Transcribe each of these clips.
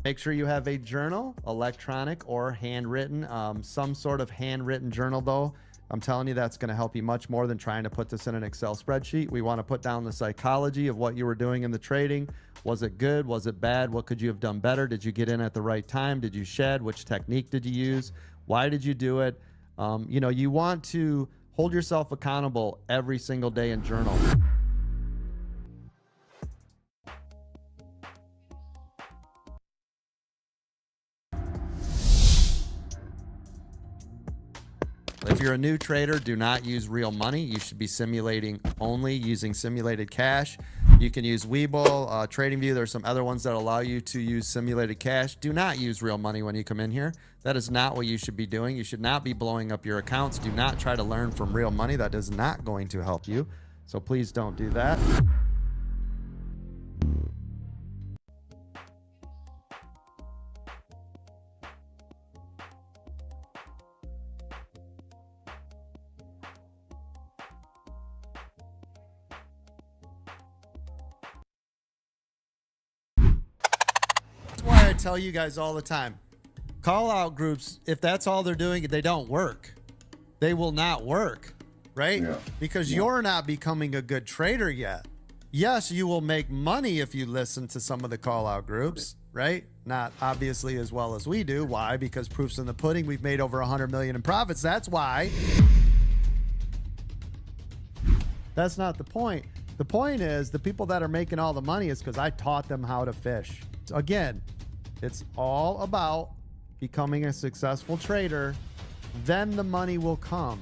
Make sure you have a journal, electronic or handwritten, some sort of handwritten journal though. I'm telling you, that's going to help you much more than trying to put this in an Excel spreadsheet. We want to put down the psychology of what you were doing in the trading. Was it good? Was it bad? What could you have done better? Did you get in at the right time? Did you shed? Which technique did you use? Why did you do it? You know, you want to hold yourself accountable every single day and journal. If you're a new trader, do not use real money. You should be simulating only, using simulated cash. You can use Webull, TradingView. There's some other ones that allow you to use simulated cash. Do not use real money when you come in here. That is not what you should be doing. You should not be blowing up your accounts. Do not try to learn from real money. That is not going to help you. So please don't do that. I tell you guys all the time, call out groups, if that's all they're doing, they don't work. They will not work, right? Yeah. Because you're not becoming a good trader yet. Yes, you will make money if you listen to some of the call out groups, right? Not obviously as well as we do. Why? Because proof's in the pudding. We've made over 100 million in profits. That's why. That's not the point. The point is the people that are making all the money is because I taught them how to fish. So again, it's all about becoming a successful trader. Then the money will come.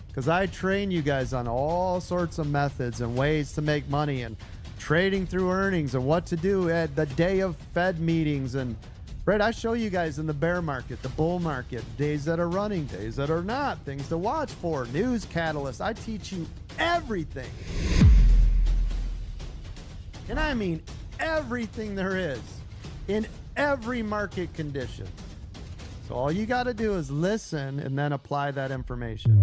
Because I train you guys on all sorts of methods and ways to make money and trading through earnings and what to do at the day of Fed meetings. And right, I show you guys in the bear market, the bull market, days that are running, days that are not, things to watch for, news catalysts. I teach you everything. And I mean everything there is in every market condition. So all you got to do is listen and then apply that information.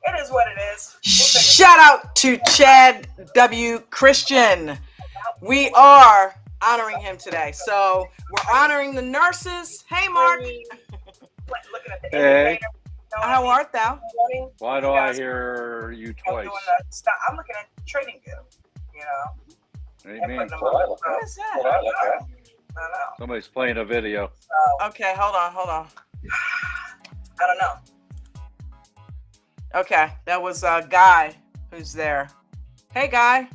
It is what it is. Shout out to Chad W. Christian. We are honoring him today. So we're honoring the nurses. Hey, Mark. Hey. How art thou? Why do I hear you twice? I'm looking at trading view. You know. What is that? I don't know. Somebody's playing a video. Okay, hold on. I don't know. Okay, that was Guy who's there. Hey, Guy.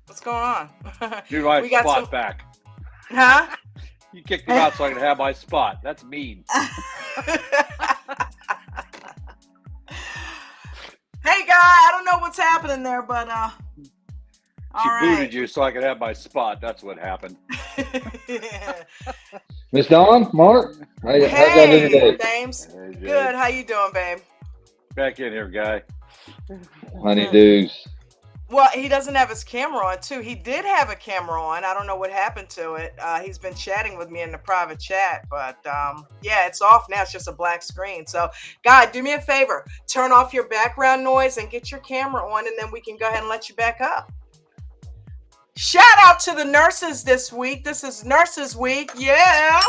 What's going on? Dude, my spot back. Huh? You kicked me out so I can have my spot. That's mean. Hey, Guy. I don't know what's happening there, but she booted you so I could have my spot. That's what happened. Miss Dawn, Mark, how y'all doing today? James. Hey, good. How you doing, babe? Back in here, Guy. Honeydews. Well, he doesn't have his camera on, too. He did have a camera on. I don't know what happened to it. He's been chatting with me in the private chat, but yeah, it's off now. It's just a black screen. So, Guy, do me a favor. Turn off your background noise and get your camera on, and then we can go ahead and let you back up. Shout out to the nurses this week. This is Nurses Week. Yeah.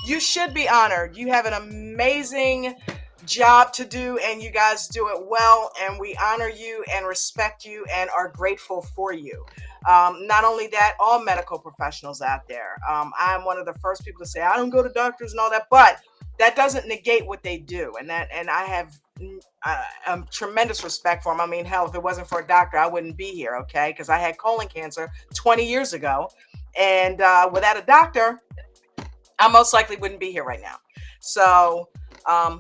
You should be honored. You have an amazing job to do, and you guys do it well, and we honor you and respect you and are grateful for you. Not only that, all medical professionals out there. I'm one of the first people to say I don't go to doctors and all that, but that doesn't negate what they do, and I have tremendous respect for them. I mean, hell, if it wasn't for a doctor, I wouldn't be here, okay? Because I had colon cancer 20 years ago, and without a doctor, I most likely wouldn't be here right now. So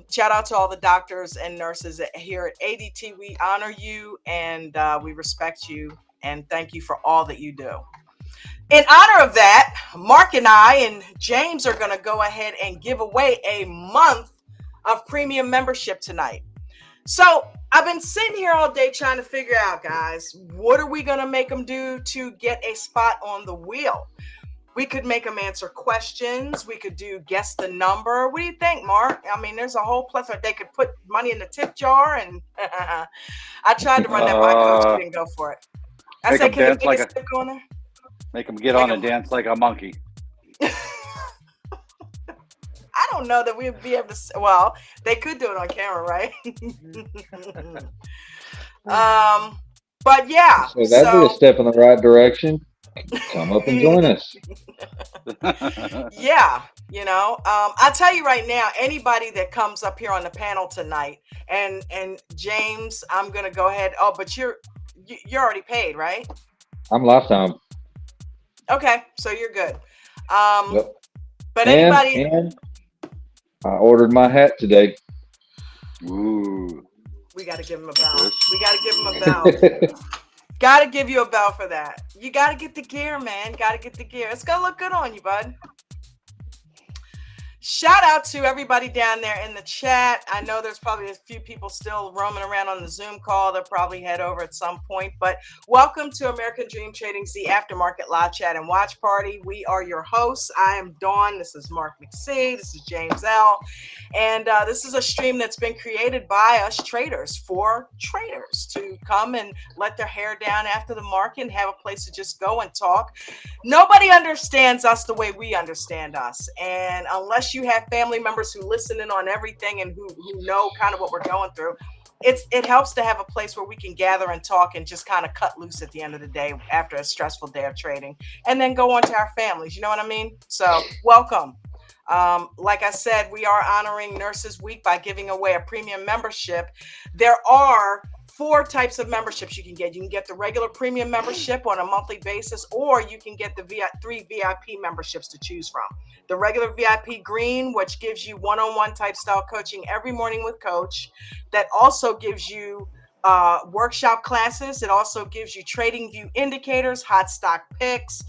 shout out to all the doctors and nurses here at ADT. We honor you and we respect you and thank you for all that you do. In honor of that, Mark and I and James are going to go ahead and give away a month of premium membership tonight. So I've been sitting here all day trying to figure out, guys, what are we going to make them do to get a spot on the wheel? We could make them answer questions. We could do guess the number. What do you think, Mark? I mean, there's a whole plethora. They could put money in the tip jar, and I tried to run that by Coach. He didn't go for it. I said, can the biggest tip go in there? Make them get on and dance like a monkey. I don't know that we'd be able to. Well, they could do it on camera, right? But yeah. So that'd be a step in the right direction. Come up and join us. Yeah, I'll tell you right now, anybody that comes up here on the panel tonight, and James, I'm gonna go ahead. Oh, but you're already paid, right? I'm lifetime. Okay, so you're good. Yep. But anybody, and I ordered my hat today. Ooh. We got to give him a bell. We got to give him a bell. Got to give you a bell for that. You got to get the gear, man. Got to get the gear. It's going to look good on you, bud. Shout out to everybody down there in the chat. I know there's probably a few people still roaming around on the Zoom call. They'll probably head over at some point. But welcome to American Dream Trading's The Aftermarket Live Chat and Watch Party. We are your hosts. I am Dawn. This is Mark McSee. This is James L. And this is a stream that's been created by us traders for traders to come and let their hair down after the market and have a place to just go and talk. Nobody understands us the way we understand us. And unless you have family members who listen in on everything and who know kind of what we're going through, it helps to have a place where we can gather and talk and just kind of cut loose at the end of the day after a stressful day of trading, and then go on to our families. You know what I mean? So welcome. Like I said, we are honoring Nurses Week by giving away a premium membership. There are 4 types of memberships you can get. You can get the regular premium membership on a monthly basis, or you can get the 3 VIP memberships to choose from. The regular VIP green, which gives you one-on-one type style coaching every morning with Coach. That also gives you workshop classes. It also gives you trading view indicators, hot stock picks,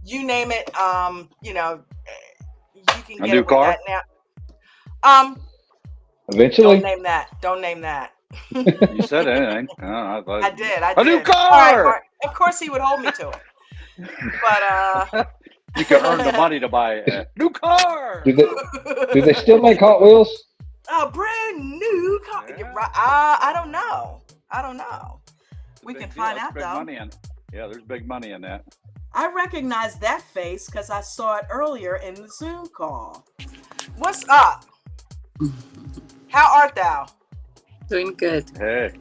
you name it. You can get a new car that now. Eventually. Don't name that. You said anything? I did. A new car. All right, Mark. Of course, he would hold me to it. But you can earn the money to buy a new car. Do they still make Hot Wheels? A brand new car. Yeah. I don't know. We can find out, though. There's big money in that. I recognize that face because I saw it earlier in the Zoom call. What's up? How art thou? Doing good. Hey,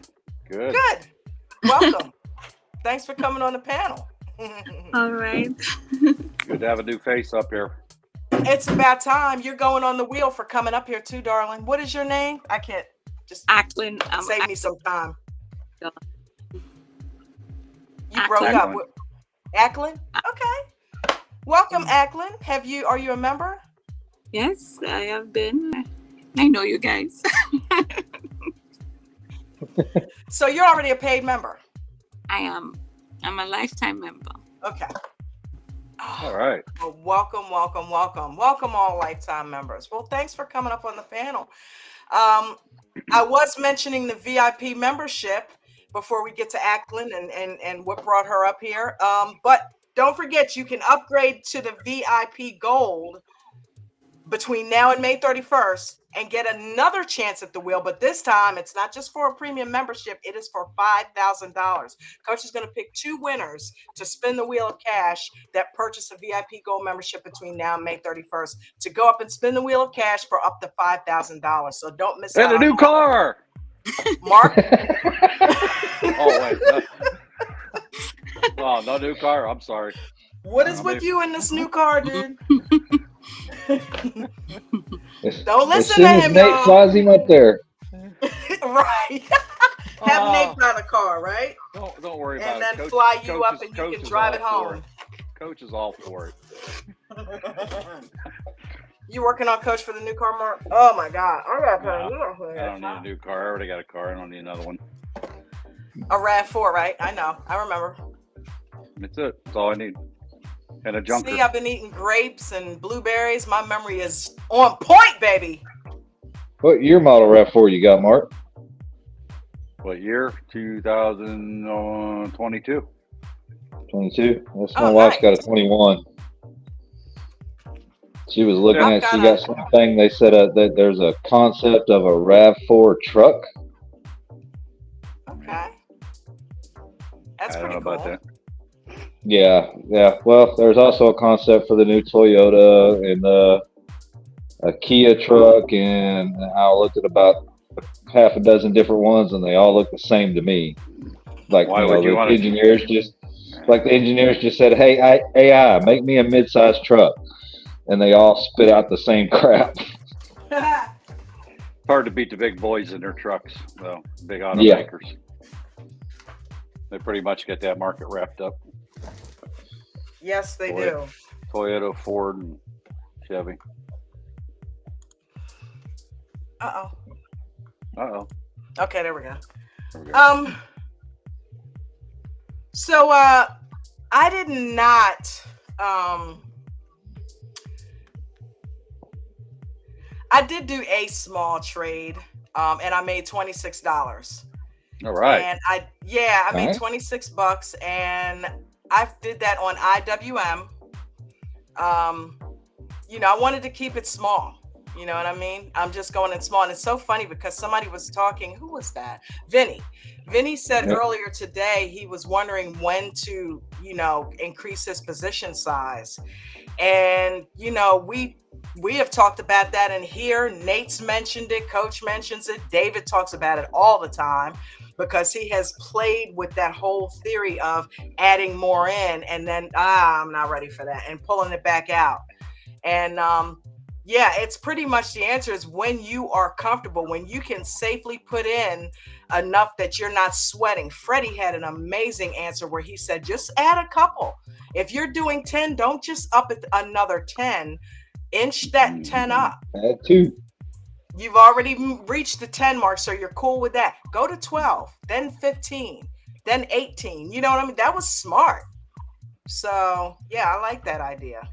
good. Good. Welcome. Thanks for coming on the panel. All right. Good to have a new face up here. It's about time. You're going on the wheel for coming up here too, darling. What is your name? I can't just Acklin. Save me some time. Yeah. You broke up. Acklin? Okay. Welcome, Acklin. Are you a member? Yes, I have been. I know you guys. So you're already a paid member? I am. I'm a lifetime member. Okay. All right. Well, welcome all lifetime members. Well, thanks for coming up on the panel. I was mentioning the VIP membership before we get to Acklin and what brought her up here. But don't forget, you can upgrade to the VIP Gold between now and May 31st and get another chance at the wheel. But this time, it's not just for a premium membership. It is for $5,000. Coach is going to pick 2 winners to spin the wheel of cash that purchase a VIP Gold membership between now and May 31st to go up and spin the wheel of cash for up to $5,000. So don't miss out. And a new car. Mark? Oh, wait. Oh, no new car. I'm sorry. What is with you in this new car, dude? Don't listen to him, Nate flies him up there. Right. Have Nate buy the car, right? Don't worry about it. And then fly you up and you can drive it home. Coach is all for it. You working on Coach for the new car, Mark? Oh my God. I don't need a new car. I already got a car. I don't need another one. A RAV4, right? I know. I remember. That's it. That's all I need. And a junker. See, I've been eating grapes and blueberries. My memory is on point, baby. What year model RAV4 you got, Mark? What year? 2022. 22. That's my wife's got a 21. She was looking I've at. She got got something. They said that there's a concept of a Rav4 truck. Okay. That's I don't pretty know cool. about that. Yeah, yeah. Well, there's also a concept for the new Toyota and a Kia truck, and I looked at about half a dozen different ones, and they all look the same to me. Like, Why would you the want to? engineers just said, "Hey, AI, make me a mid-sized truck," and they all spit out the same crap. Hard to beat the big boys in their trucks, though. Big Yeah. automakers. They pretty much get that market wrapped up. Yes, they do. Toyota, Ford, and Chevy. Uh-oh. Uh-oh. Okay, there we go. There we go. So I did not I did do a small trade, and I made $26. All right. And I made $26, and I did that on IWM. I wanted to keep it small. You know what I mean? I'm just going in small. And it's so funny because somebody was talking. Who was that? Vinny. Vinny said earlier today he was wondering when to, increase his position size. And, we have talked about that in here. Nate's mentioned it. Coach mentions it. David talks about it all the time because he has played with that whole theory of adding more in and then, I'm not ready for that, and pulling it back out. And, it's pretty much the answer is when you are comfortable, when you can safely put in enough that you're not sweating. Freddie had an amazing answer where he said, just add a couple. If you're doing 10, don't just up it another 10. Inch that 10 up. Add 2. You've already reached the 10 mark, so you're cool with that. Go to 12, then 15, then 18. You know what I mean? That was smart. So, I like that idea.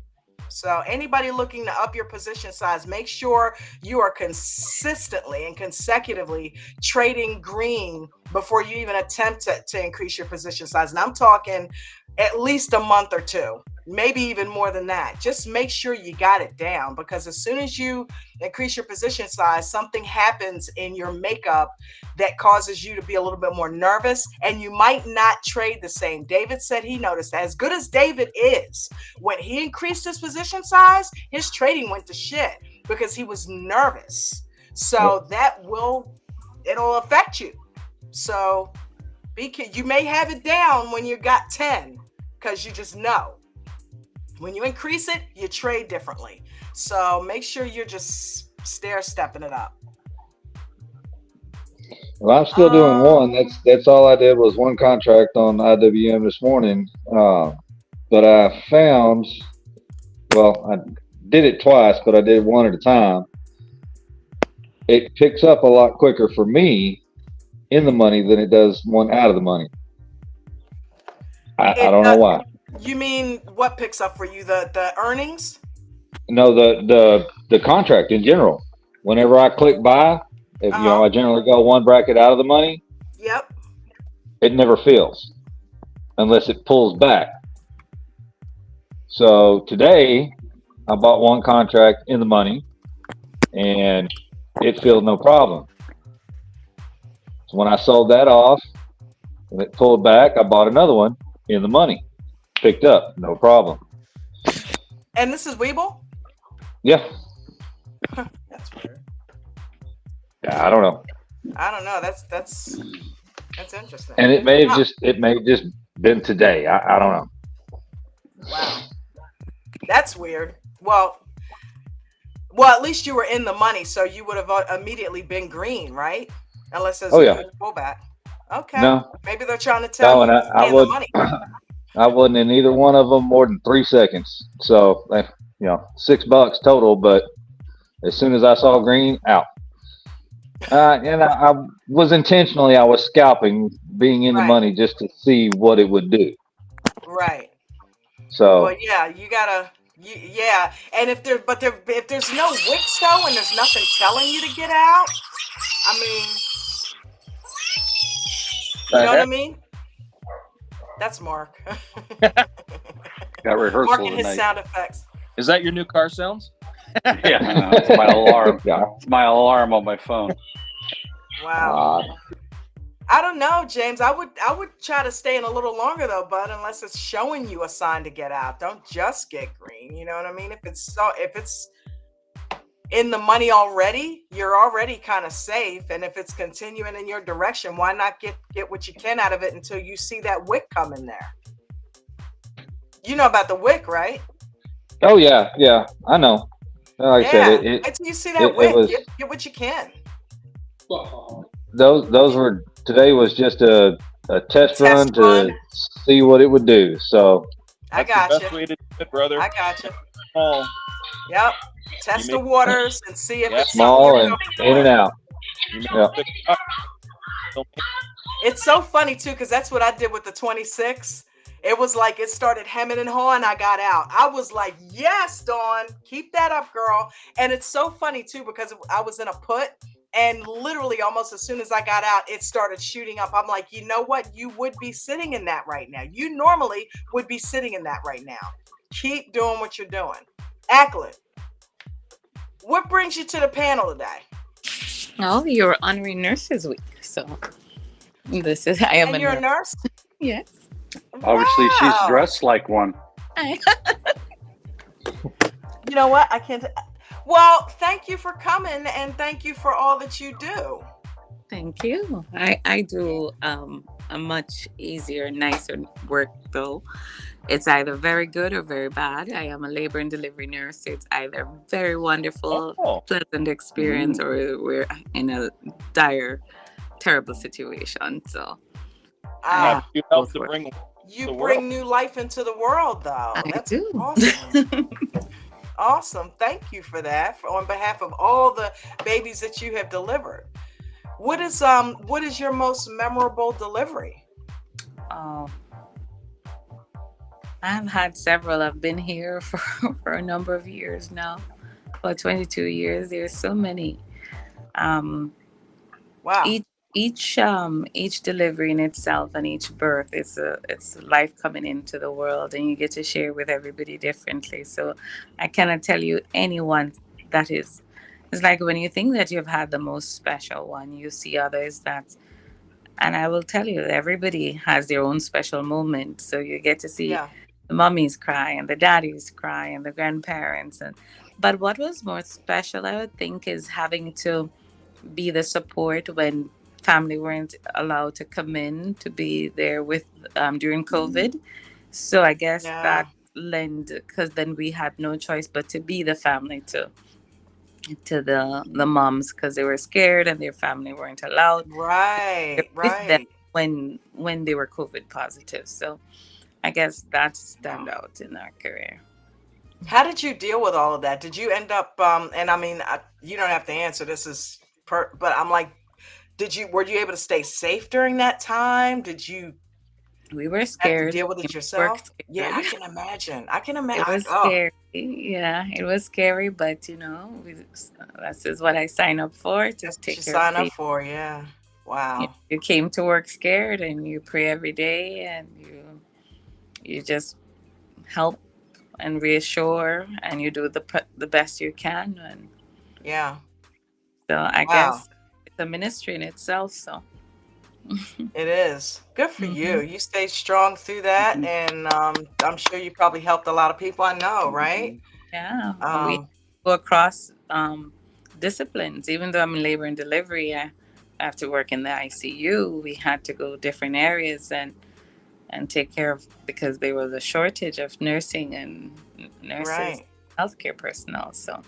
So anybody looking to up your position size, make sure you are consistently and consecutively trading green before you even attempt to increase your position size. And I'm talking at least a month or two, maybe even more than that. Just make sure you got it down, because as soon as you increase your position size, something happens in your makeup that causes you to be a little bit more nervous, and you might not trade the same. David said he noticed that. As good as David is, when he increased his position size, his trading went to shit because he was nervous. So it'll affect you. So you may have it down when you got 10 because you just know. When you increase it, you trade differently. So make sure you're just stair-stepping it up. Well, I'm still doing one. That's all I did was one contract on IWM this morning. But I found, I did it twice, but I did one at a time. It picks up a lot quicker for me in the money than it does one out of the money. I don't know why. You mean what picks up for you? The earnings? No, the contract in general. Whenever I click buy, I generally go one bracket out of the money. Yep. It never fills unless it pulls back. So today I bought one contract in the money and it filled no problem. So when I sold that off and it pulled back, I bought another one in the money. Picked up, no problem. And this is Weeble? Yeah. That's weird. Yeah, I don't know. That's interesting. And it may have just been today. I don't know. Wow. That's weird. Well, at least you were in the money, so you would have immediately been green, right? Unless there's a pullback. Okay. No. Maybe they're trying to tell you to stay in the money. I wasn't in either one of them more than 3 seconds. So, $6 total, but as soon as I saw green, out. And I was intentionally, I was scalping, being in the money just to see what it would do. Right. So. Well, you gotta, And if there's no wicks though, and there's nothing telling you to get out, I mean, you know what I mean? That's Mark. Got rehearsal Mark and his tonight. sound effects. Is that your new car sounds? Yeah, it's my alarm. Yeah. It's my alarm on my phone. Wow. I don't know, James. I would try to stay in a little longer though, bud, unless it's showing you a sign to get out. Don't just get green. You know what I mean? If it's in the money already, you're already kind of safe. And if it's continuing in your direction, why not get what you can out of it until you see that wick come in there? You know about the wick, right? Oh yeah, yeah. I know. Like I said, Yeah. it Wait till you see that it wick. was Get what you can. those were today was just a test Test run run. to see what it would do. So I That's the got best you. way to do it, brother. I got you. Oh, Yep. Test the make- waters and see if Yeah. it's something you're small and comfortable in and with. out. you make Yeah. a good cut. Don't make- It's so funny too, because that's what I did with the 26. It was like it started hemming and hawing. I got out. I was like, yes, Dawn, keep that up, girl. And it's so funny too, because I was in a put, and literally almost as soon as I got out, it started shooting up. I'm like, you know what? You would be sitting in that right now. You normally would be sitting in that right now. Keep doing what you're doing. Ackland, what brings you to the panel today? Oh, you're honoring Nurses Week, so I am And a you're a nurse. nurse? Yes. Obviously, she's Wow. dressed like one. You know what? I can't. Well, thank you for coming, and thank you for all that you do. Thank you. I do a much easier, nicer work though. It's either very good or very bad. I am a labor and delivery nurse. It's either very wonderful, Oh. pleasant experience, or we're in a dire, terrible situation. So Ah, You help both to work. bring you the bring world. new life into the world, though. I That's do. awesome. Awesome. Thank you for that. On behalf of all the babies that you have delivered. What is your most memorable delivery? Oh, I've had several. I've been here for a number of years now. For 22 years. There's so many. Um, Wow. each delivery in itself and each birth, it's life coming into the world, and you get to share with everybody differently. So I cannot tell you anyone that is. It's like when you think that you've had the most special one, you see others that, and I will tell you, everybody has their own special moment. So you get to see Yeah. the mummies cry and the daddies cry and the grandparents. And but what was more special, I would think, is having to be the support when family weren't allowed to come in to be there with during COVID. So I guess Yeah. that lend, because then we had no choice but to be the family to the moms, because they were scared and their family weren't allowed Right. with them Right. when they were COVID positive. So I guess that Wow. stand out in our career. How did you deal with all of that? Did you end up and I mean, you don't have to answer, this is but I'm like, were you able to stay safe during that time? Did you We were have to scared. deal with We it were yourself? Yeah, scared. I can imagine. I can It imagine. was Oh, scary. Yeah, it was scary, but this is what I signed up for, to that's what you take care of sign up people. for. Yeah. Wow. You came to work scared, and you pray every day, and you just help and reassure, and you do the best you can. And Yeah. so I Wow. guess it's a ministry in itself. So It is. Good for you. Mhm. You stayed strong through that, and I'm sure you probably helped a lot of people. I know, right? Yeah, and we Um, go across disciplines. Even though I'm in labor and delivery, I have to work in the ICU. We had to go different areas and take care of, because there was a shortage of nursing and nurses, right. healthcare personnel. So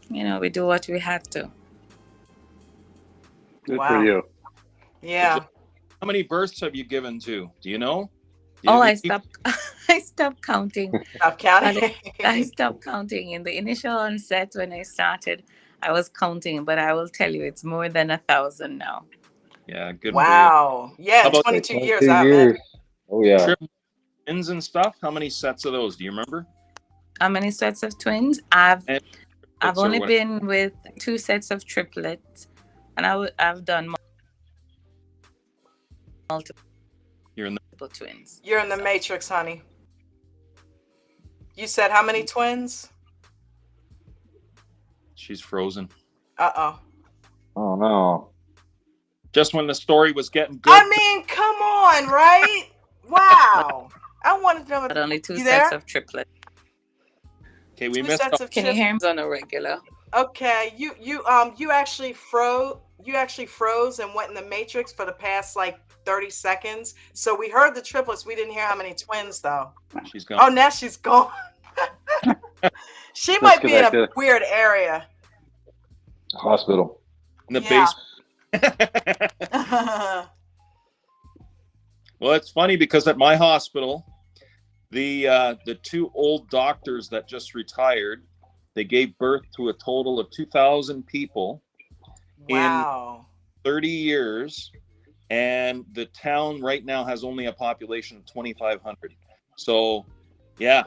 we do what we have to. Good for Wow. you. Yeah. How many births have you given to? Do you know? Oh, You- I stopped. I stopped counting. Stop But counting. I stopped counting in the initial onset when I started. I was counting, but I will tell you, it's more than 1,000 now. Yeah, good for you. Wow. Yeah, How in about 22 years, 22 I years. imagine. Oh yeah. triplets and stuff? How many sets of those? Do you remember? How many sets of twins? I've And triplets or only what? been with 2 sets of triplets, and I've done multiple You're in twins. You're in the So, matrix, honey. You said how many twins? She's frozen. Uh-oh. Oh no. Just when the story was getting good. I mean, come on, right? Wow. I wanted to know. But only two You sets there? of triplets. Okay, we Two missed. sets of Can you hear me on a regular? Okay, you actually froze. You actually froze and went in the matrix for the past like 30 seconds. So we heard the triplets. We didn't hear how many twins though. She's gone. Oh, now she's gone. She might be in a weird area. Hospital. In the Yeah. basement. Well, it's funny because at my hospital, the two old doctors that just retired, they gave birth to a total of 2,000 people Wow. in 30 years, and the town right now has only a population of 2,500. So, yeah.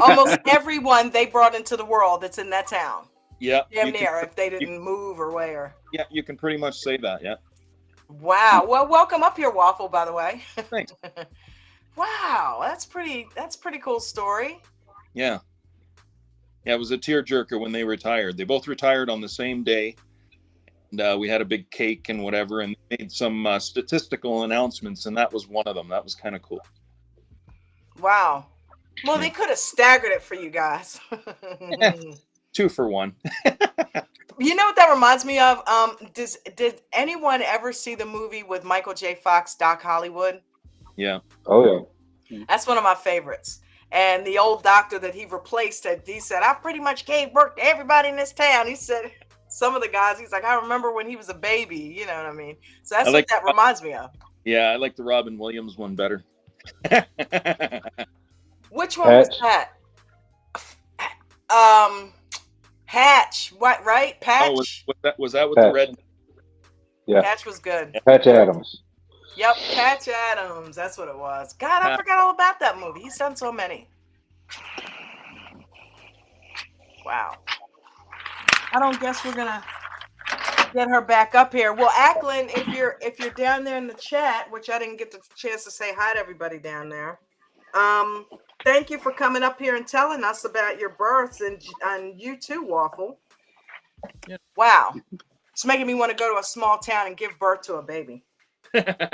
Almost everyone they brought into the world that's in that town. Yeah. Damn near, if they didn't move or where. Yeah, you can pretty much say that, yeah. Wow. Well, welcome up here, Waffle, by the way. Thanks. Wow, that's pretty cool story. Yeah. Yeah, it was a tearjerker when they retired. They both retired on the same day. And we had a big cake and whatever, and made some statistical announcements, and that was one of them. That was kind of cool. Wow. Well, they could have staggered it for you guys. 2 for 1. You know what that reminds me of? Did anyone ever see the movie with Michael J. Fox, Doc Hollywood? Yeah. Oh yeah. That's one of my favorites. And the old doctor that he replaced, he said, I pretty much gave birth to everybody in this town. He said, some of the guys, he's like, I remember when he was a baby. You know what I mean? So that's what that reminds me of. Yeah, I like the Robin Williams one better. Which one was that? Hatch. What? Right? Patch. Oh, was that with the red? Yeah. Patch was good. Patch Adams. Yep, Patch Adams. That's what it was. God, I forgot all about that movie. He's done so many. Wow. I don't guess we're gonna get her back up here. Well, Ackland, if you're down there in the chat, which I didn't get the chance to say hi to everybody down there. Thank you for coming up here and telling us about your births and you too, Waffle. Yeah. Wow. It's making me want to go to a small town and give birth to a baby.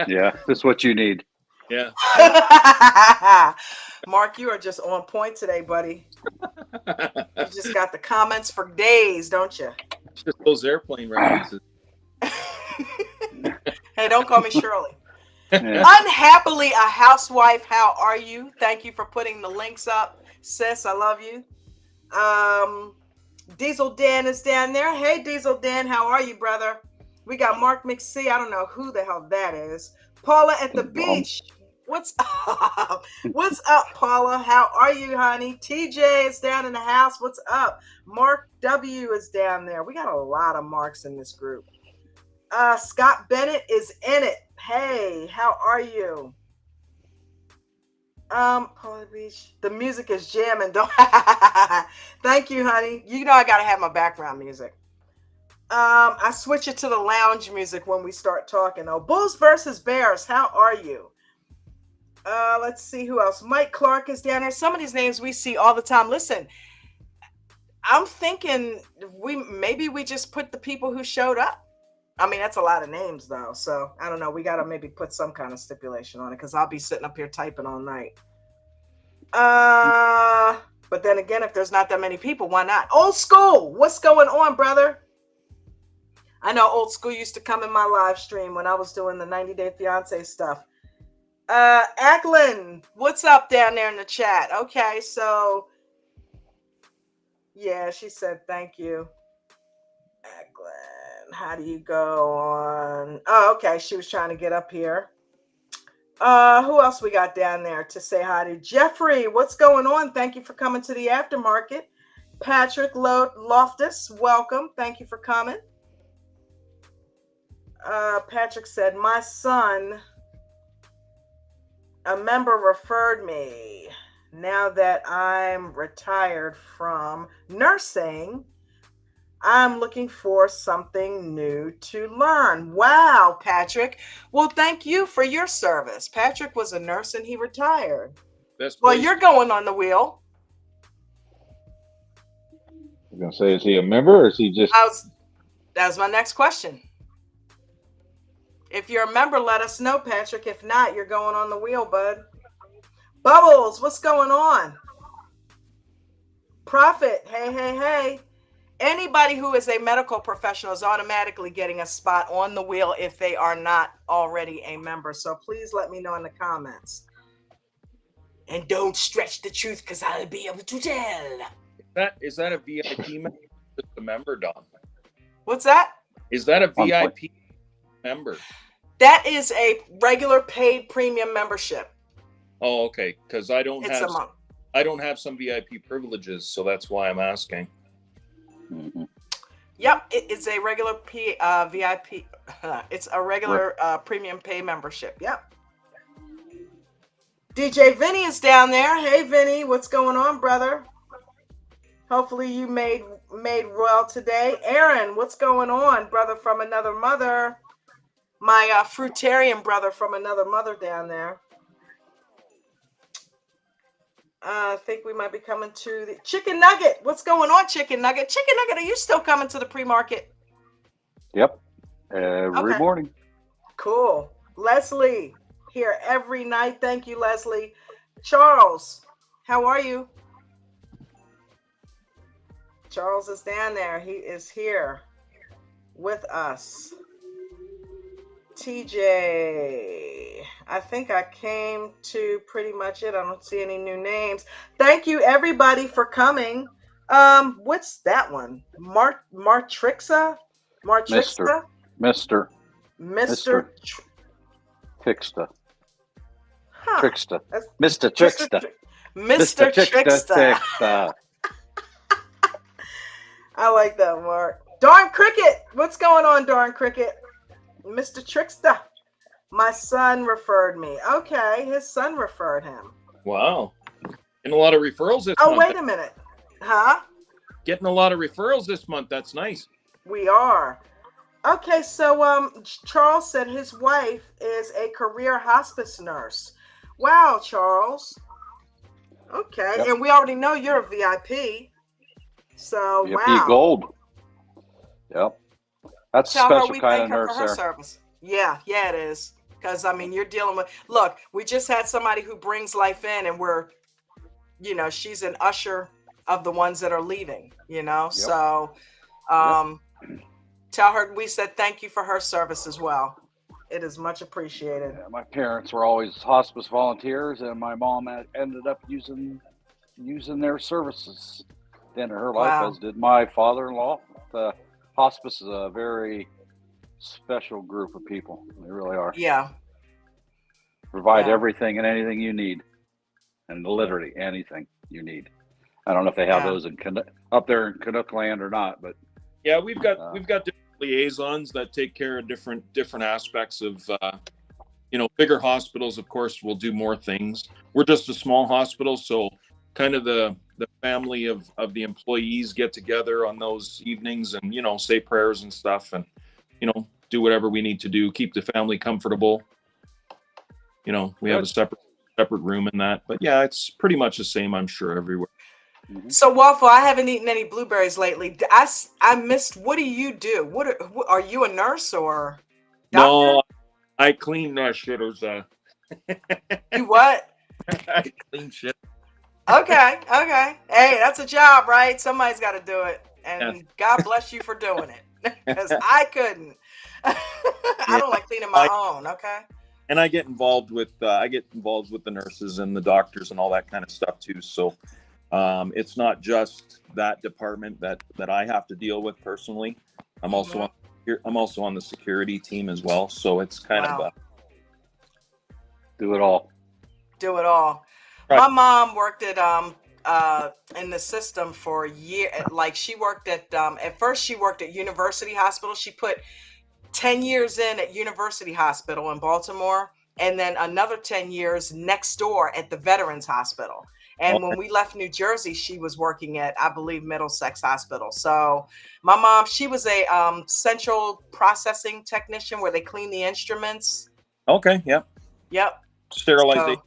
Yeah, that's what you need. Yeah. Mark, you are just on point today, buddy. You just got the comments for days, don't you? Just those airplane references. Hey, don't call me Shirley. Yeah. Unhappily a housewife, how are you? Thank you for putting the links up, sis. I love you. Diesel Dan is down there. Hey, Diesel Dan, how are you, brother? We got Mark McC. I don't know who the hell that is. Paula at the beach. What's up? What's up, Paula? How are you, honey? TJ is down in the house. What's up? Mark W is down there. We got a lot of Marks in this group. Scott Bennett is in it. Hey, how are you? Paula Beach. The music is jamming. Don't Thank you, honey. You know I gotta have my background music. I switch it to the lounge music when we start talking though. Bulls versus Bears. How are you? Let's see who else. Mike Clark is down there. Some of these names we see all the time. Listen, I'm thinking maybe we just put the people who showed up. I mean, that's a lot of names though. So I don't know. We got to maybe put some kind of stipulation on it because I'll be sitting up here typing all night. But then again, if there's not that many people, why not? Old School, what's going on, brother? I know Old School used to come in my live stream when I was doing the 90 Day Fiance stuff. Ackland, what's up down there in the chat? Okay, so yeah, she said thank you. Ackland, how do you go on? Oh, okay, she was trying to get up here. Who else we got down there to say hi to? Jeffrey, what's going on? Thank you for coming to the aftermarket. Patrick Loftus, welcome. Thank you for coming. Patrick said, my son, a member referred me. Now that I'm retired from nursing, I'm looking for something new to learn. Wow, Patrick. Well, thank you for your service. Patrick was a nurse and he retired. Well, you're going on the wheel. was gonna say, is he a member or is he just? That was my next question. If you're a member, let us know, Patrick. If not, you're going on the wheel, bud. Bubbles, what's going on? Prophet, hey. Anybody who is a medical professional is automatically getting a spot on the wheel if they are not already a member. So please let me know in the comments. And don't stretch the truth because I'll be able to tell. Is that a VIP member? Just a member, Don? What's that? Is that a VIP member? That is a regular paid premium membership. Oh, okay. Because I don't have some VIP privileges, so that's why I'm asking. Mm-hmm. Yep, it's a regular VIP. It's a regular premium pay membership. Yep. DJ Vinny is down there. Hey, Vinny, what's going on, brother? Hopefully you made well today. Aaron, what's going on, brother from another mother? My fruitarian brother from another mother down there. I think we might be coming to the Chicken Nugget. What's going on, Chicken Nugget? Chicken Nugget, are you still coming to the pre-market? Yep. Every morning. Cool. Leslie, here every night. Thank you, Leslie. Charles, how are you? Charles is down there. He is here with us. TJ, I think I came to pretty much it. I don't see any new names. Thank you, everybody, for coming. What's that one? Martrixa? Mr. Trickster. Huh. Trickster. Mr. Trickster. Mr. Trickster. I like that, Mark. Darn Cricket. What's going on, Darn Cricket? Mr. Trickster. My son referred me. Okay, his son referred him. Wow. Getting a lot of referrals this month. Oh, wait a minute. Huh? Getting a lot of referrals this month. That's nice. We are. Okay, so Charles said his wife is a career hospice nurse. Wow, Charles. Okay, yep. And we already know you're a VIP. So, VIP wow. Gold. Yep. That's a special kind of nurse there. Service. Yeah, it is. Because, I mean, you're dealing with, look, we just had somebody who brings life in and we're, she's an usher of the ones that are leaving, Yep. So tell her we said thank you for her service as well. It is much appreciated. Yeah, my parents were always hospice volunteers and my mom ended up using their services at the end of her life, as did my father-in-law. Hospice is a very special group of people. They really are. Yeah. Provide everything and anything you need, and literally anything you need. I don't know if they have those up there in Canuck land or not, but yeah, we've got different liaisons that take care of different aspects of. Bigger hospitals, of course, will do more things. We're just a small hospital, so kind of the family of the employees get together on those evenings and say prayers and stuff and do whatever we need to do, keep the family comfortable. We have a separate room in that, but yeah, it's pretty much the same, I'm sure, everywhere. Mm-hmm. So Waffle, I haven't eaten any blueberries lately. I missed. What do you do? What are you, a nurse or doctor? No, I clean shitters. You what? I clean shit. Okay. Hey, that's a job, right? Somebody's got to do it, and God bless you for doing it, because I couldn't. I don't like cleaning my own. Okay. And I get involved with the nurses and the doctors and all that kind of stuff too. So it's not just that department that I have to deal with personally. I'm also on the security team as well. So it's kind of do it all. Right. My mom worked at in the system for a year. Like she worked at first she worked at University Hospital. She put 10 years in at University Hospital in Baltimore, and then another 10 years next door at the Veterans Hospital. And when we left New Jersey, she was working at, I believe, Middlesex Hospital. So my mom, she was a central processing technician where they clean the instruments. Okay. Yep. Sterilization.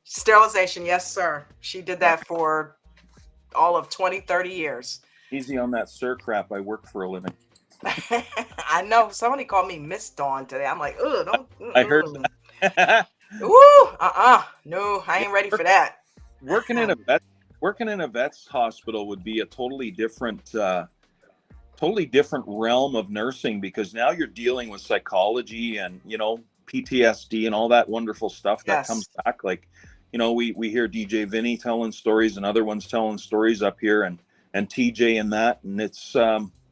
Sterilization. Yes, sir. She did that for all of 20, 30 years. Easy on that sir crap. I work for a living. I know somebody called me Miss Dawn today. I'm like, ugh, don't. I heard that. Ooh, no, I ain't ready for that. Working in a vet's hospital would be a totally different realm of nursing, because now you're dealing with psychology and, you know, PTSD and all that wonderful stuff that comes back. Like, you know, we hear DJ Vinny telling stories and other ones telling stories up here, and TJ and that, and it's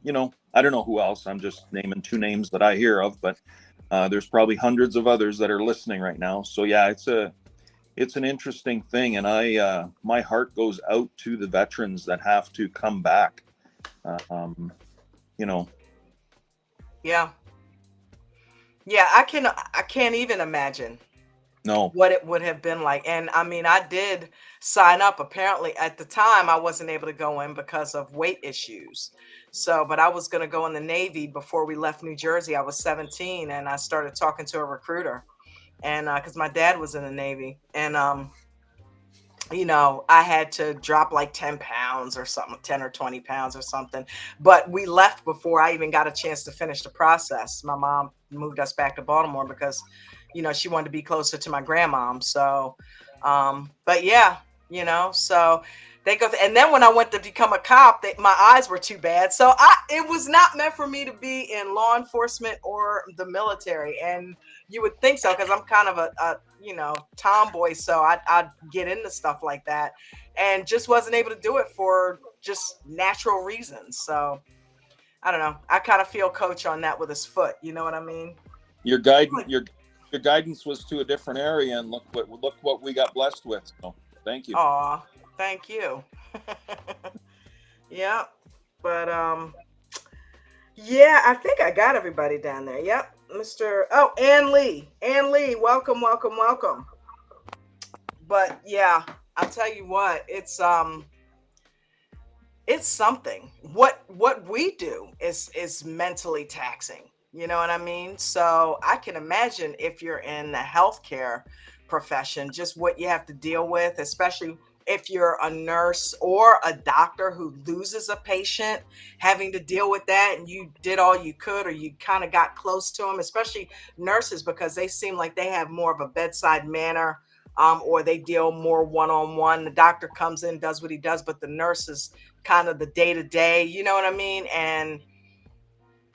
you know, I don't know who else. I'm just naming 2 names that I hear of, but there's probably hundreds of others that are listening right now. So yeah, it's an interesting thing, and I my heart goes out to the veterans that have to come back. You know. Yeah, I can't even imagine what it would have been like. And I mean, I did sign up. Apparently at the time I wasn't able to go in because of weight issues. So, but I was going to go in the Navy before we left New Jersey. I was 17 and I started talking to a recruiter, and because my dad was in the Navy, and you know, I had to drop like 10 pounds or something, 10 or 20 pounds or something. But we left before I even got a chance to finish the process. My mom moved us back to Baltimore because, you know, she wanted to be closer to my grandmom. So, but yeah, you know, so they go. And then when I went to become a cop, my eyes were too bad. So it was not meant for me to be in law enforcement or the military. And you would think so, because I'm kind of a you know, tomboy. So I'd get into stuff like that, and just wasn't able to do it for just natural reasons. So I don't know. I kind of feel Coach on that with his foot. You know what I mean? Your guidance was to a different area, and look what we got blessed with. So thank you. Aw, thank you. Yeah, but yeah, I think I got everybody down there. Yep. Ann Lee, welcome. But yeah, I'll tell you what, it's something. What we do is mentally taxing. You know what I mean? So I can imagine if you're in the healthcare profession, just what you have to deal with, especially if you're a nurse or a doctor who loses a patient, having to deal with that, and you did all you could, or you kind of got close to them, especially nurses, because they seem like they have more of a bedside manner, or they deal more one-on-one. The doctor comes in, does what he does, but the nurse is kind of the day-to-day, you know what I mean? And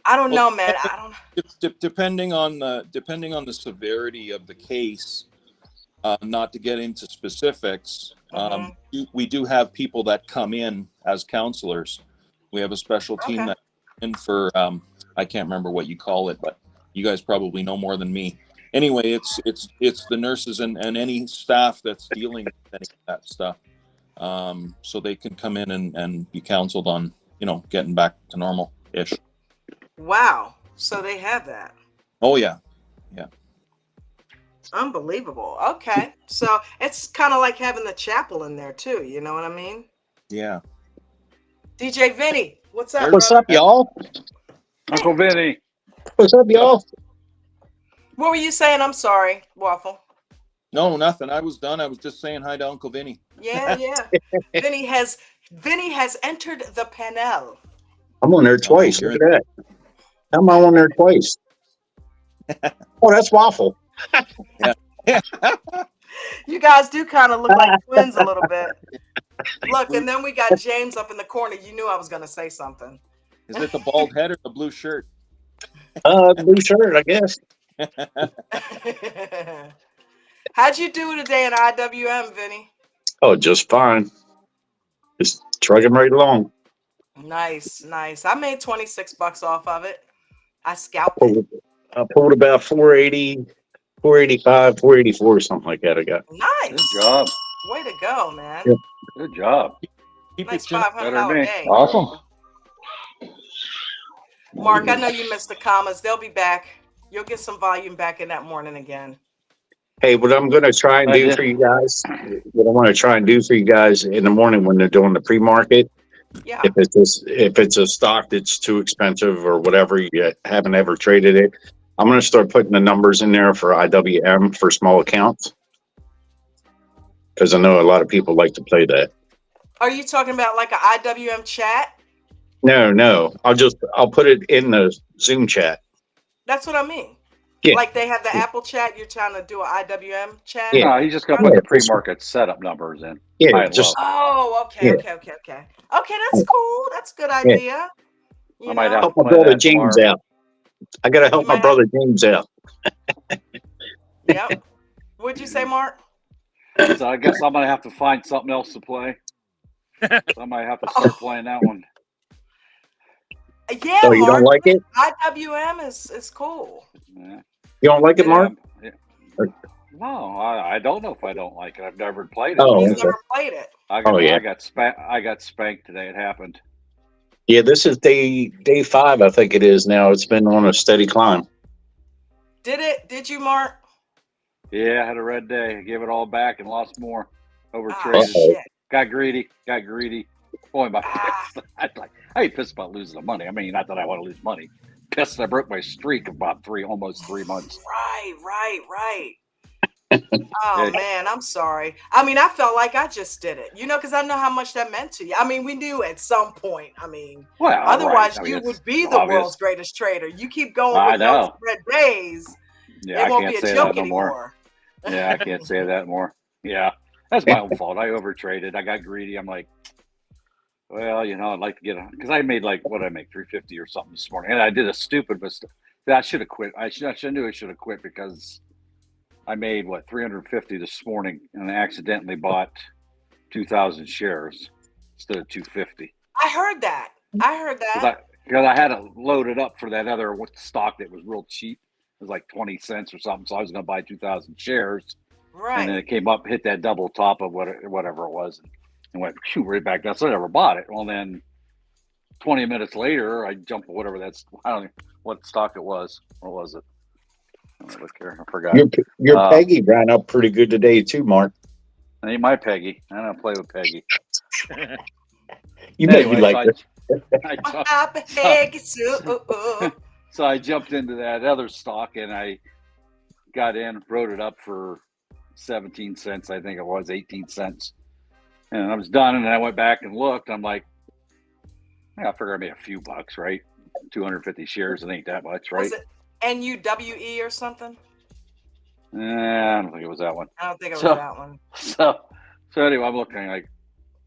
I don't know, man. I don't. Depending on the severity of the case, not to get into specifics, we do have people that come in as counselors. We have a special team that in for I can't remember what you call it, but you guys probably know more than me. Anyway, it's the nurses and any staff that's dealing with any of that stuff, so they can come in and be counseled on, you know, getting back to normal ish. Wow, so they have that. Oh yeah. Unbelievable. Okay, so it's kind of like having the chapel in there too, you know what I mean? Yeah. DJ Vinny, what's up? What's up, y'all? Uncle Vinny. What's up, y'all? What were you saying? I'm sorry, Waffle. No, nothing. I was done. I was just saying hi to Uncle Vinny. Yeah. Vinny has entered the panel. I'm on there twice. Look at that. How am I on there twice? Oh, that's Waffle. Yeah. You guys do kind of look like twins a little bit. Look, and then we got James up in the corner. You knew I was going to say something. Is it the bald head or the blue shirt? Blue shirt, I guess. How'd you do today in IWM, Vinny? Oh, just fine. Just trucking right along. Nice. I made $26 off of it. I scalped it. I pulled about 480, 485, 484, something like that. I got. Nice. Good job. Way to go, man. Yep. Good job. Keep Nice your chin $500 day. Awesome. Mark, I know you missed the commas. They'll be back. You'll get some volume back in that morning again. Hey, what I'm going to try and do for you guys, what I want to try and do for you guys in the morning when they're doing the pre-market, Yeah. if it's a stock that's too expensive or whatever, you haven't ever traded it, I'm going to start putting the numbers in there for IWM for small accounts, because I know a lot of people like to play that. Are you talking about like an IWM chat? No. I'll put it in the Zoom chat. That's what I mean. Yeah. Like they have the Apple chat. You're trying to do an IWM chat. Yeah. No, he's just gonna put the pre-market setup numbers in. Yeah, just Oh, okay, Yeah. okay. Okay, that's cool. That's a good idea. I might have help to my play brother that James tomorrow. out. I gotta help You my might brother James out. Yep. What'd you say, Mark? So I guess I'm gonna have to find something else to play. So I might have to start playing that one. Yeah, So you Mark. don't like it? IWM is cool. Yeah. You don't like it, Mark? Yeah. No, I don't know if I don't like it. I've never played it. Oh, He's okay. never played it. I got spanked today. It happened. Yeah, this is day 5, I think it is now. It's been on a steady climb. Did you, Mark? Yeah, I had a red day. I gave it all back and lost more. Ah, Overtraded. shit. Got greedy. Boy, am I pissed. I ain't pissed about losing the money. I mean, not that I want to lose money. Pissed I broke my streak of about almost 3 months. Right. Oh man, I'm sorry. I mean, I felt like I just did it, because I know how much that meant to you. I mean, we knew at some point. I mean, well, otherwise right. I mean, you would be the world's greatest trader. You keep going I with know. those red days. Yeah, it won't be a joke anymore. Yeah, I can't say that more. Yeah, that's my own fault. I overtraded. I got greedy. I'm like, well, I'd like to get because I made what did I make, 350 or something this morning, and I did a stupid mistake. I should have quit. I knew I should have quit because I made 350 this morning, and I accidentally bought 2,000 shares instead of 250. I heard that. Because I had it loaded up for that other stock that was real cheap. It was like 20 cents or something, so I was going to buy 2,000 shares. Right. And then it came up, hit that double top of whatever it was, and went right back down. So I never bought it. Well, then 20 minutes later, I jumped whatever I don't know what stock it was. What was it? Look here, I forgot. Your Peggy ran up pretty good today too, Mark. I ain't my Peggy. I don't play with Peggy. You made me like it. So I jumped into that other stock and I got in, wrote it up for 17 cents. I think it was 18 cents. And I was done. And then I went back and looked. I'm like, I figure I made a few bucks, right? 250 shares. It ain't that much, right? Was it NUWE or something? I don't think it was that one. I don't think it was that one. So anyway, I'm looking like,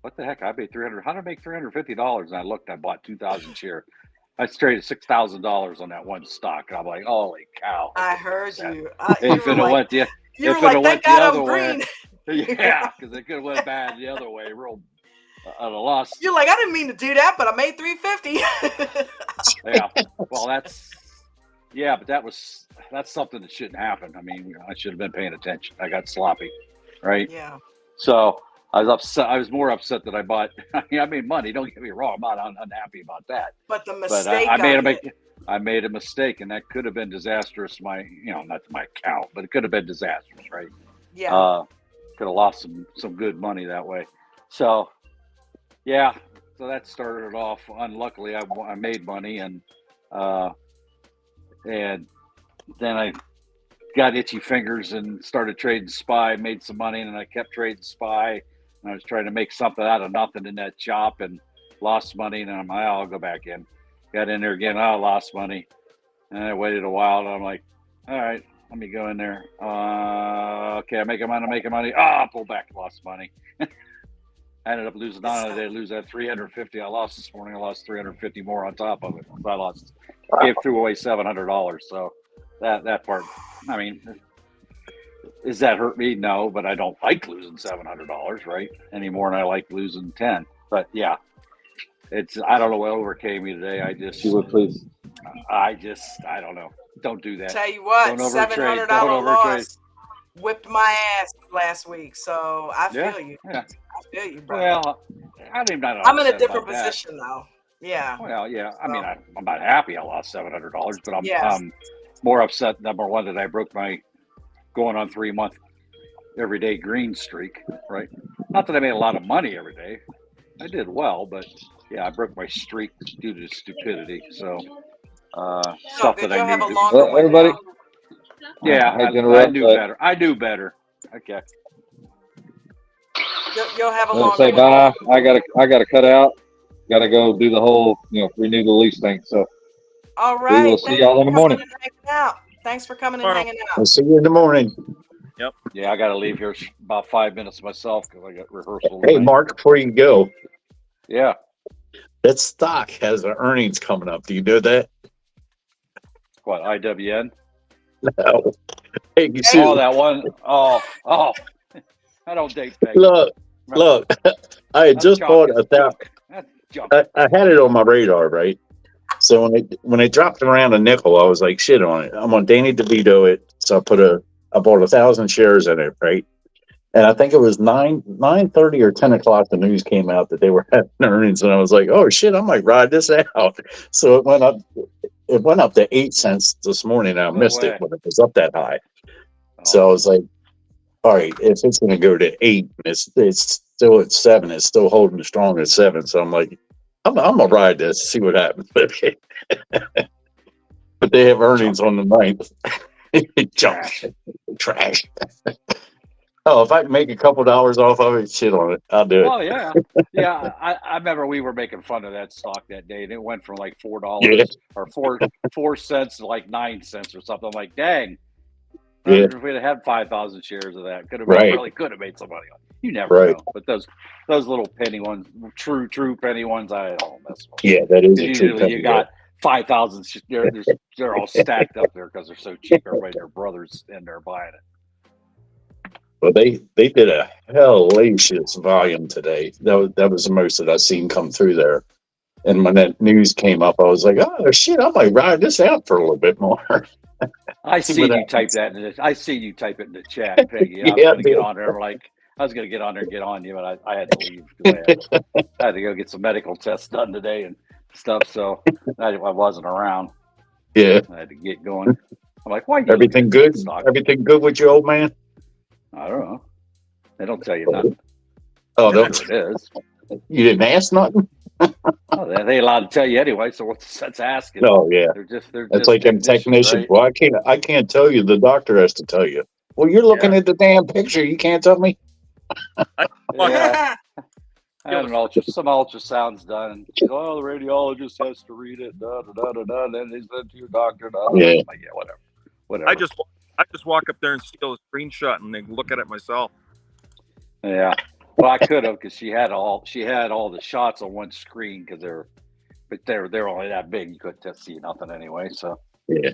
what the heck? I paid $300. How did I make $350? And I looked, I bought 2,000 shares. I traded $6,000 on that one stock. And I'm like, holy cow. I heard you. If it went the other way. Yeah, because it could have went bad the other way. Real at a loss. You're like, I didn't mean to do that, but I made 350. Yeah. Well, but that's something that shouldn't happen. I mean, I should have been paying attention. I got sloppy, right? Yeah. So I was upset. I was more upset that I bought. I mean, I made money. Don't get me wrong. I'm not unhappy about that. But the mistake. I made a mistake, and that could have been disastrous. Not to my account, but it could have been disastrous, right? Yeah. Could have lost some good money that way. So, yeah. So that started it off. Unluckily, I made money, and then I got itchy fingers and started trading SPY. Made some money, and I kept trading SPY. And I was trying to make something out of nothing in that shop, and lost money. And I'm like, I'll go back in. Got in there again. I lost money, and I waited a while. And I'm like, all right, let me go in there. Okay, I'm making money. Pull back, lost money. I ended up losing on it. I lose that 350 I lost this morning. I lost 350 more on top of it. I threw away $700. So that part, I mean, does that hurt me? No, but I don't like losing $700, right? Any more than I like losing 10. But yeah, I don't know what overcame me today. You would please. I don't know. Don't do that. Tell you what, $700 loss whipped my ass last week. So I feel you. Yeah. I feel you, bro. Well, I'm in a different position though. Yeah. Well, yeah. I mean, I'm not happy I lost $700, but I'm more upset. Number one, that I broke my going on 3-month everyday green streak. Right. Not that I made a lot of money every day. I did well, but yeah, I broke my streak due to stupidity. So stuff that I knew. Everybody. Yeah, I knew better. Okay. You'll have a I'm longer say bye. I gotta cut out. got to go do the whole, renew the lease thing. So All we will right. see Thanks y'all in the for coming morning. and hanging out. Thanks for coming and Tomorrow. hanging I'll out. see you in the morning. Yep. Yeah, I got to leave here about 5 minutes myself because I got rehearsal. Hey, tonight. Mark, before you go, Yeah. that stock has the earnings coming up. Do you know that? What, IWN? No. Hey, Oh, Sue, that one. Oh. I don't date Peggy. look. I had That's just bought junk. That's junk. I had it on my radar, right? So when it dropped around a nickel, I was like, shit on it. I'm on Danny DeVito it. So I bought 1,000 shares in it, right? And I think it was 9:30 or 10 o'clock. The news came out that they were having earnings, and I was like, "Oh shit, I might ride this out." So it went up. It went up to 8 cents this morning. I missed it when it was up that high. So I was like, "All right, if it's going to go to 8, it's still at 7. It's still holding strong at 7." So I'm like, "I'm gonna ride this, see what happens." But they have earnings on the 9th. Trash. Oh, if I can make a couple dollars off of it, shit on it, I'll do it. Oh yeah, yeah. I remember we were making fun of that stock that day, and it went from like $4 Yeah. or 4 cents to like 9 cents or something. I'm like, dang. Yeah. If we'd have had 5,000 shares of that, really could have made some money on it. You never know. But those little penny ones, true penny ones, I don't mess with. Yeah, that is a true usually penny. You got 5,000. They're all stacked up there because they're so cheap. Everybody, their brothers in there buying it. Well, they did a hellacious volume today. That was the most that I've seen come through there. And when that news came up, I was like, "Oh shit, I might ride this out for a little bit more." I seen you type that in I seen you type it in the chat, Peggy. I was going to get on there, I was going to get on there and get on you, but I had to leave because I had to go get some medical tests done today and stuff. So I wasn't around. Yeah, I had to get going. I'm like, why? Everything good? Everything good with you, old man? I don't know. They don't tell you nothing. Oh, no, it is. You didn't ask nothing. Oh, they ain't allowed to tell you anyway. So what's the sense asking? Oh yeah, they're that's just like them technicians. right? Well, I can't tell you. The doctor has to tell you. Well, you're looking at the damn picture. You can't tell me. Yeah. I had some ultrasounds done. And she's, oh, the radiologist has to read it. Da, da, da, da, da, then they send it to your doctor. Da, da, yeah. Da. Like, yeah, whatever. I just walk up there and steal a screenshot and then look at it myself. Yeah. Well, I could have because she had all the shots on one screen because they're only that big. You couldn't see nothing anyway. So yeah.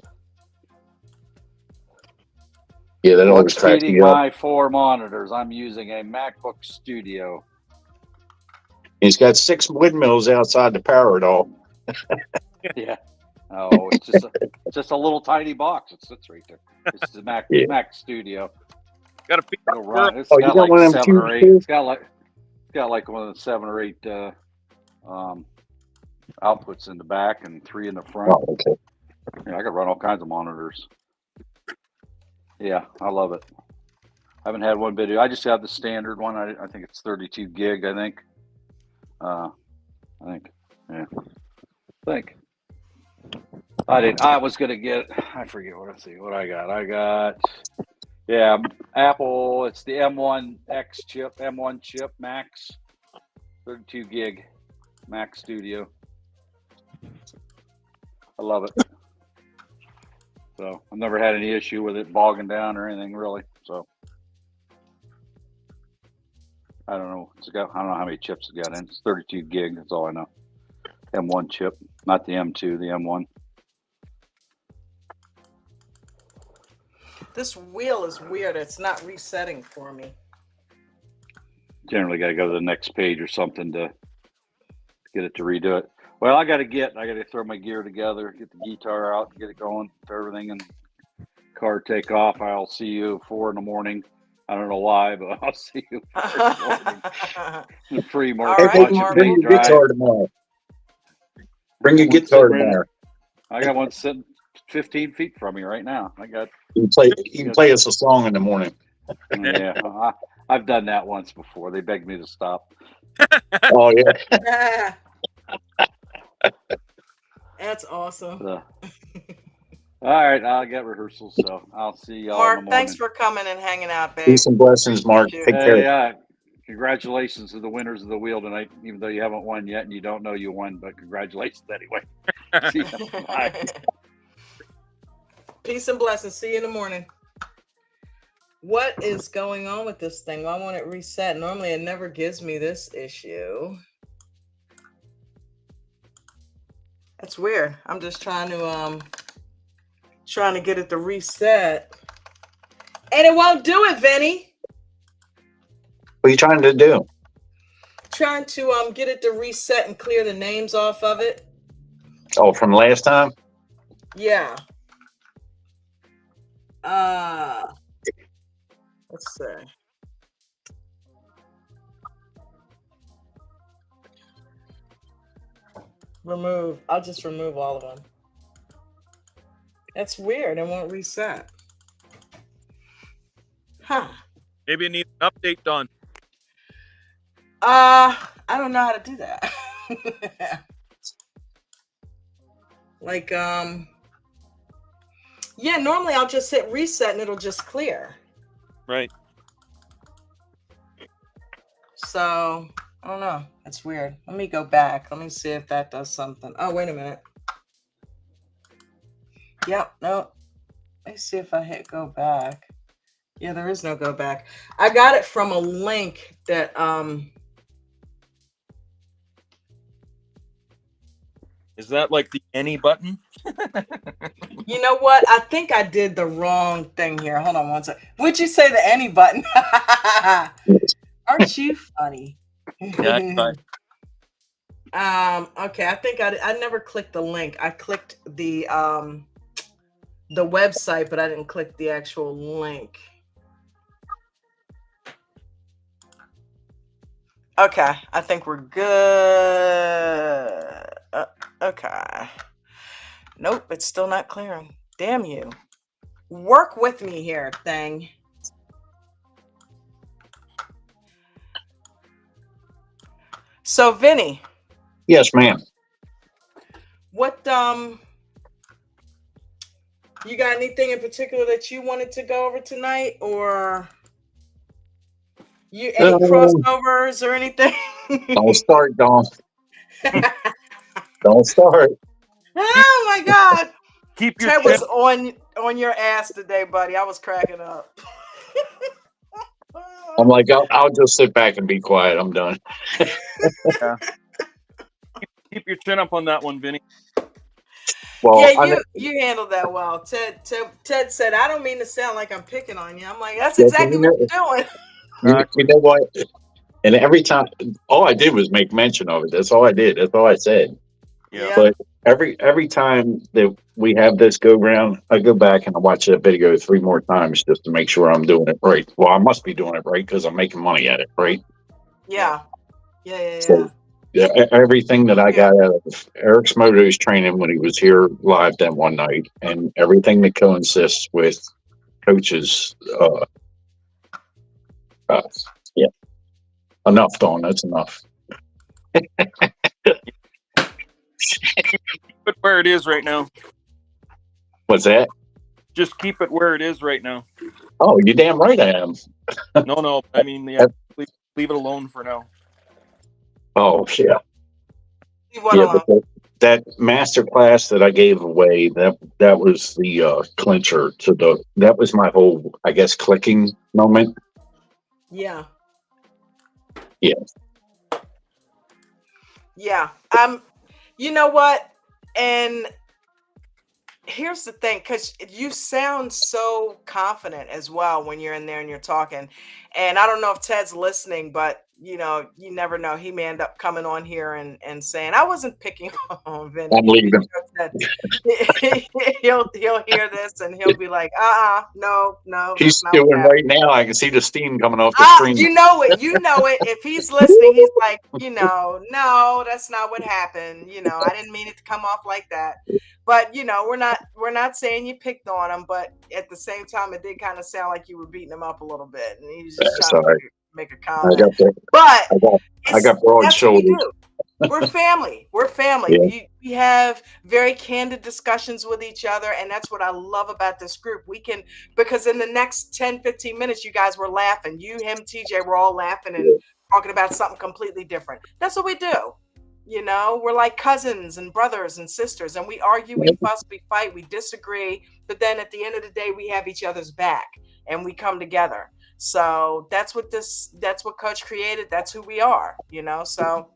Yeah, that always cracks me up. my 4 monitors. I'm using a MacBook Studio. He's got 6 windmills outside to power it all. Yeah. Oh, it's just a little tiny box. It sits right there. It's the Mac Studio. Got a It's got like 7 or 8. It's got like one of the 7 or 8 outputs in the back and 3 in the front. Oh, okay. Yeah, I could run all kinds of monitors. Yeah, I love it. I haven't had one video. I just have the standard one. I think it's 32 gig. I think. Yeah. I was gonna get. I forget what I got. I got. Yeah, Apple. It's the M1X chip, M1 chip Max, 32 gig, Mac Studio. I love it. So I've never had any issue with it bogging down or anything really. So I don't know. I don't know how many chips it got in. It's 32 gig. That's all I know. M1 chip, not the M2, the M1. This wheel is weird. It's not resetting for me. Generally got to go to the next page or something to get it to redo it. Well, I got to throw my gear together, get the guitar out, get it going, everything, and car take off. I'll see you at 4 a.m. I don't know why, but I'll see you 4 a.m. The free market. Right, bring your guitar tomorrow. Bring your guitar tomorrow. I got one sitting 15 feet from me right now. You can play us a song in the morning. Yeah, I've done that once before. They begged me to stop. Oh yeah. That's awesome. All right, I'll get rehearsals, so I'll see y'all. Mark, in the morning. thanks for coming and hanging out, babe. Peace and blessings, Mark. Take care. Yeah, Congratulations to the winners of the wheel tonight, even though you haven't won yet and you don't know you won, but congratulations anyway. See you. Bye. Peace and blessings. See you in the morning. What is going on with this thing? Why won't it reset? Normally it never gives me this issue. That's weird. I'm just trying to get it to reset. And it won't do it, Vinny. What are you trying to do? Trying to get it to reset and clear the names off of it. Oh, from last time? Yeah. Let's see. Remove. I'll just remove all of them. That's weird. It won't reset. Huh. Maybe you need an update done. I don't know how to do that. Like, yeah, normally I'll just hit reset and it'll just clear. Right. So, I don't know. That's weird. Let me go back. Let me see if that does something. Oh, wait a minute. Yep, no. Let me see if I hit go back. Yeah, there is no go back. I got it from a link that, Is that like the any button? you know what? I think I did the wrong thing here. Hold on one second. Would you say the any button? Aren't you funny? Yeah, fine. Okay, I think I never clicked the link. I clicked the website, but I didn't click the actual link. Okay, I think we're good. Okay. Nope, it's still not clearing. Damn you. Work with me here, thing. So, Vinny. Yes, ma'am. What, you got anything in particular that you wanted to go over tonight, or any crossovers or anything? Don't start, Dawn. Don't start. Oh my God. Keep your Ted chin. was on your ass today, buddy. I was cracking up. I'm like, I'll just sit back and be quiet. I'm done. Yeah. Keep your chin up on that one, Vinny. Well, yeah, you handled that well. Ted said, I don't mean to sound like I'm picking on you. I'm like, that's exactly what you're doing. You know what? And every time, all I did was make mention of it. That's all I did. That's all I said. Yeah. But every time that we have this go round, I go back and I watch that video 3 more times just to make sure I'm doing it right. Well, I must be doing it right because I'm making money at it, right? Yeah. So, yeah, everything that I got out of Eric's Moto's training when he was here live that one night, and everything that consists with coaches. Yeah, enough, Dawn. That's enough. Keep it where it is right now. What's that? Just keep it where it is right now. Oh, you're damn right I am. No. I mean, yeah, leave it alone for now. Oh, yeah. But that master class that I gave away, that was the clincher to that was my whole, I guess, clicking moment. Yeah. Yeah. Yeah. You know what? And here's the thing, because you sound so confident as well when you're in there and you're talking. And I don't know if Ted's listening, but you never know. He may end up coming on here and saying, I wasn't picking on Vinny. I'm leaving. He'll hear this and he'll be like, no. He's doing right now. I can see the steam coming off the screen. You know it. If he's listening, he's like, no, that's not what happened. I didn't mean it to come off like that. But we're not saying you picked on him, but at the same time, it did kind of sound like you were beating him up a little bit, and he was just trying to make a comment. I got broad shoulders. We're family. We're family. Yeah. We have very candid discussions with each other, and that's what I love about this group. Because in the next 10, 15 minutes, you guys were laughing. You, him, TJ were all laughing and talking about something completely different. That's what we do. You know, we're like cousins and brothers and sisters, and we argue, we fuss, we fight, we disagree, but then at the end of the day, we have each other's back and we come together. So that's what Coach created. That's who we are, you know. So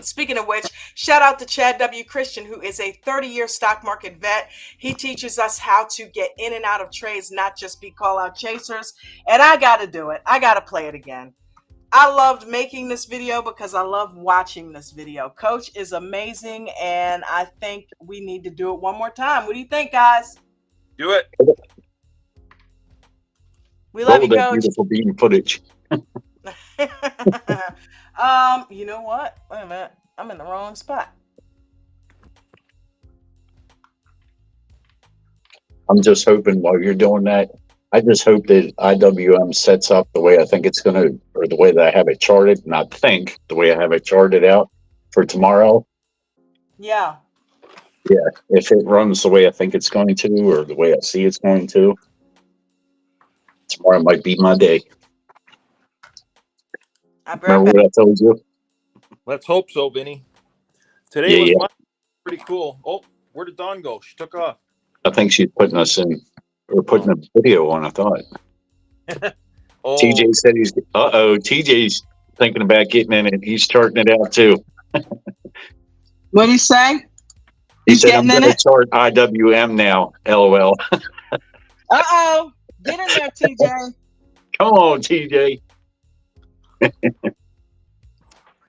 speaking of which, shout out to Chad W. Christian, who is a 30-year stock market vet. He teaches us how to get in and out of trades, not just be call-out chasers. And I got to do it. I got to play it again. I loved making this video because I love watching this video. Coach is amazing, and I think we need to do it one more time. What do you think, guys? Do it. We love you, Coach. Beautiful bean footage. You know what? Wait a minute. I'm in the wrong spot. I'm just hoping while you're doing that, I just hope that IWM sets up the way I think it's going to, or the way that I have it charted, not think, the way I have it charted out for tomorrow. Yeah. Yeah. If it runs the way I think it's going to, or the way I see it's going to, tomorrow might be my day. Remember what I told you? Let's hope so, Vinny. Today was pretty cool. Oh, where did Dawn go? She took off. I think she's putting us in, or putting a video on, I thought. Oh. TJ said TJ's thinking about getting in it. He's charting it out too. What did he say? He said, I'm going to chart IWM now. LOL. Uh-oh. Get in there, TJ. Come on, TJ.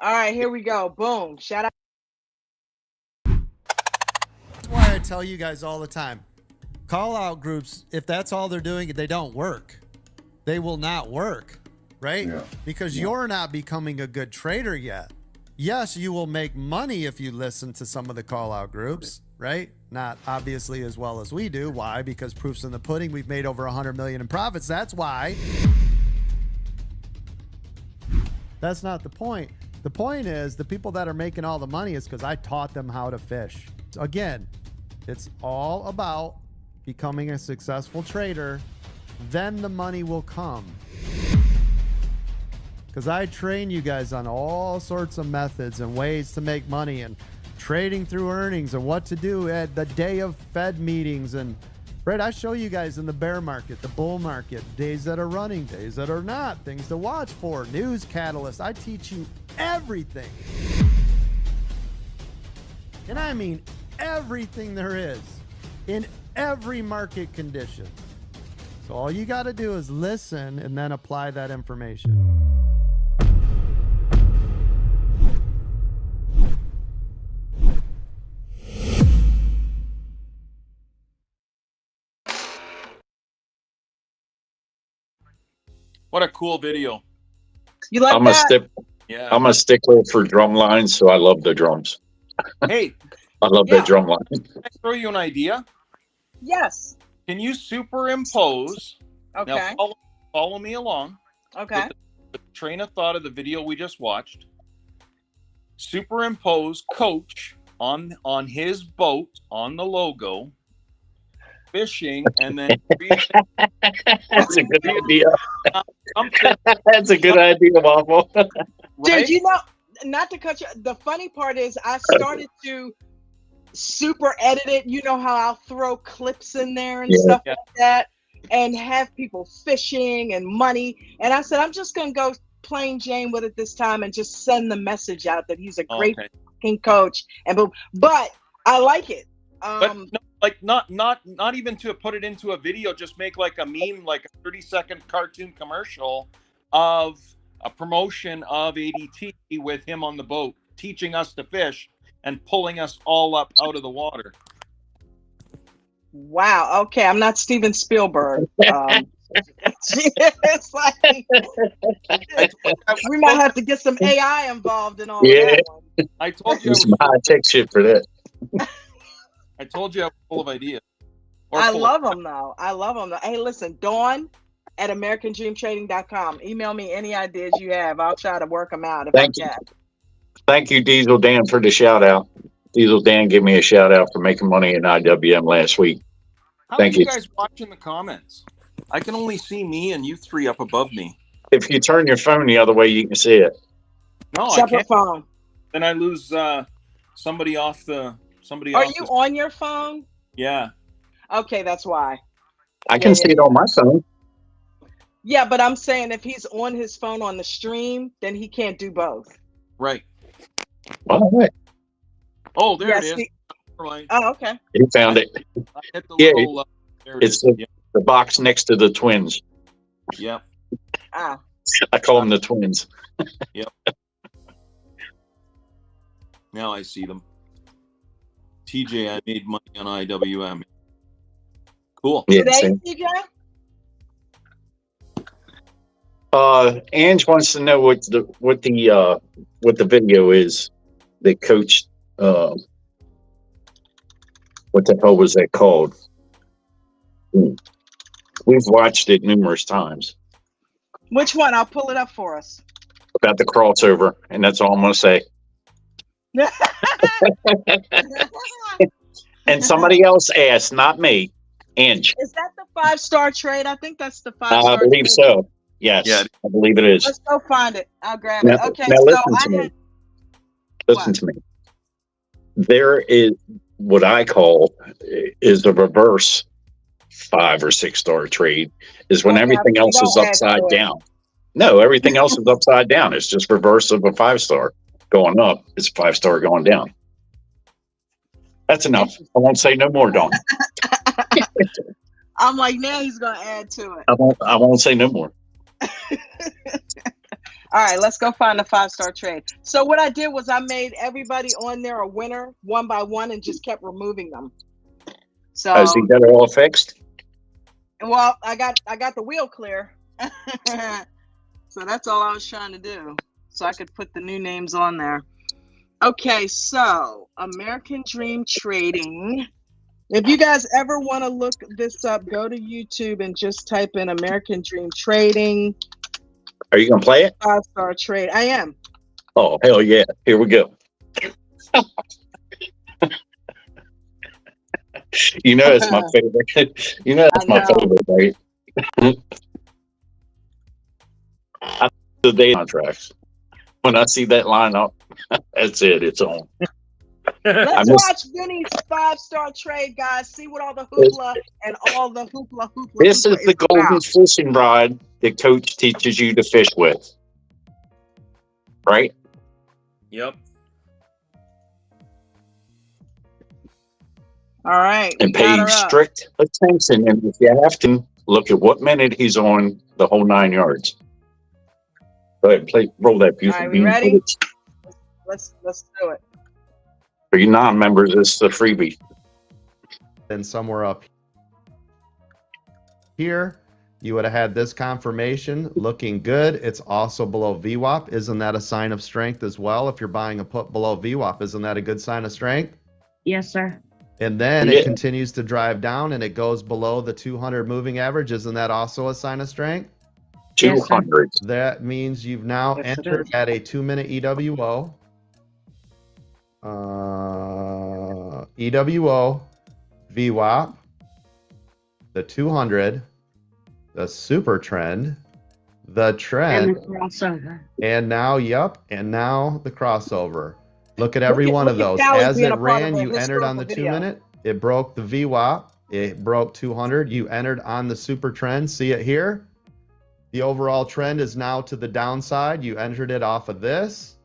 All right, here we go. Boom. Shout out. That's why I tell you guys all the time, call out groups, if that's all they're doing, they don't work. They will not work, right? Yeah. Because you're not becoming a good trader yet. Yes, you will make money if you listen to some of the call out groups, right? Not obviously as well as we do. Why? Because proof's in the pudding. We've made over 100 million in profits. That's why. That's not the point. The point is the people that are making all the money is because I taught them how to fish. Again, it's all about becoming a successful trader. Then the money will come. Because I train you guys on all sorts of methods and ways to make money and trading through earnings and what to do at the day of Fed meetings. And right, I show you guys in the bear market, the bull market, days that are running, days that are not, things to watch for, news catalysts. I teach you everything. And I mean everything there is in every market condition. So all you got to do is listen and then apply that information. What a cool video. You like that? I'm a stickler for drum lines, so I love the drums. Hey. I love that drum line. Can I throw you an idea? Yes. Can you superimpose? Okay. Now follow me along. Okay. With the train of thought of the video we just watched. Superimpose Coach on his boat on the logo, fishing, and then that's a good idea. That's a good idea, Waffle. Right? Dude, you know, not to cut you. The funny part is, I started to super edit it. You know how I'll throw clips in there and stuff like that, and have people fishing and money. And I said, I'm just gonna go plain Jane with it this time and just send the message out that he's a great fucking coach. And but I like it. But no, like not even to put it into a video, just make like a meme, like a 30-second cartoon commercial of a promotion of ADT with him on the boat, teaching us to fish and pulling us all up out of the water. Wow. Okay, I'm not Steven Spielberg. It's like we might have to get some AI involved in all of that one. I told you some high-tech shit for that. I told you I was full of ideas. I love them though. Hey, listen, Dawn at AmericanDreamTrading.com. Email me any ideas you have. I'll try to work them out if I can. Thank you, Diesel Dan, for the shout out. Diesel Dan gave me a shout out for making money in IWM last week. Thank you. How are you guys watching the comments? I can only see me and you three up above me. If you turn your phone the other way, you can see it. No, I Separate can't. phone. Then I lose somebody off the somebody. Are off you the, on your phone? Yeah. Okay, that's why. I can see it on my phone. Yeah, but I'm saying if he's on his phone on the stream, then he can't do both. Right. All right. Oh, there Yes, it is. he- Never mind. Oh, okay. You found it. I hit the Yeah, little. There it It's is. the box next to the twins. Yeah. Ah. I call them the twins. Yep. Now I see them. TJ, I made money on IWM. Cool. Yeah. Today, See? TJ? Ange wants to know what the video is that Coach. What the hell was that called? We've watched it numerous times. Which one? I'll pull it up for us. About the crossover, and that's all I'm going to say. And somebody else asked, not me, Ange. Is that the 5-star trade? I think that's the 5-star I believe trade. so. Yes, Yeah. I believe it is. Let's go find it. I'll grab Now, it. Okay, now so listen I to me. had Listen what? to me. There is what I call is the reverse 5 or 6 star trade is when Okay, everything else is don't add upside to it. down. No, everything else is upside down. It's just reverse of a 5-star going up. It's 5-star going down. That's enough. I won't say no more, Dawn. I'm like, now he's gonna add to it. I won't say no more. All right, let's go find the 5-star trade. So what I did was I made everybody on there a winner one by one and just kept removing them. So Has he got it all fixed? well, I got the wheel clear. So that's all I was trying to do. So I could put the new names on there. Okay, so American Dream Trading. If you guys ever want to look this up, go to YouTube and just type in American Dream Trading. Are you going to play it? 5-star trade. I am. Oh, hell yeah. Here we go. You know, it's my favorite. You know, that's my favorite, right? The day contracts. When I see that lineup, that's it. It's on. Let's watch Vinny's 5-star trade, guys. See what all the hoopla and all the hoopla. This is the golden fishing rod that Coach teaches you to fish with. Right? Yep. All right. And pay strict attention. And if you have to, look at what minute he's on the whole 9 yards. Go ahead, roll that beautiful bean ready? footage. Let's do it. For you non-members, it's the freebie. Then somewhere up here, you would have had this confirmation looking good. It's also below VWAP. Isn't that a sign of strength as well? If you're buying a put below VWAP, isn't that a good sign of strength? Yes, sir. And then it continues to drive down and it goes below the 200 moving average. Isn't that also a sign of strength? 200. That means you've now entered at a 2-minute EWO. EWO, VWAP, the 200, the super trend, the trend, and the crossover. And now, and now the crossover. Look at every one of those. As it ran, you entered on the 2-minute. It broke the VWAP. It broke 200. You entered on the super trend. See it here? The overall trend is now to the downside. You entered it off of this,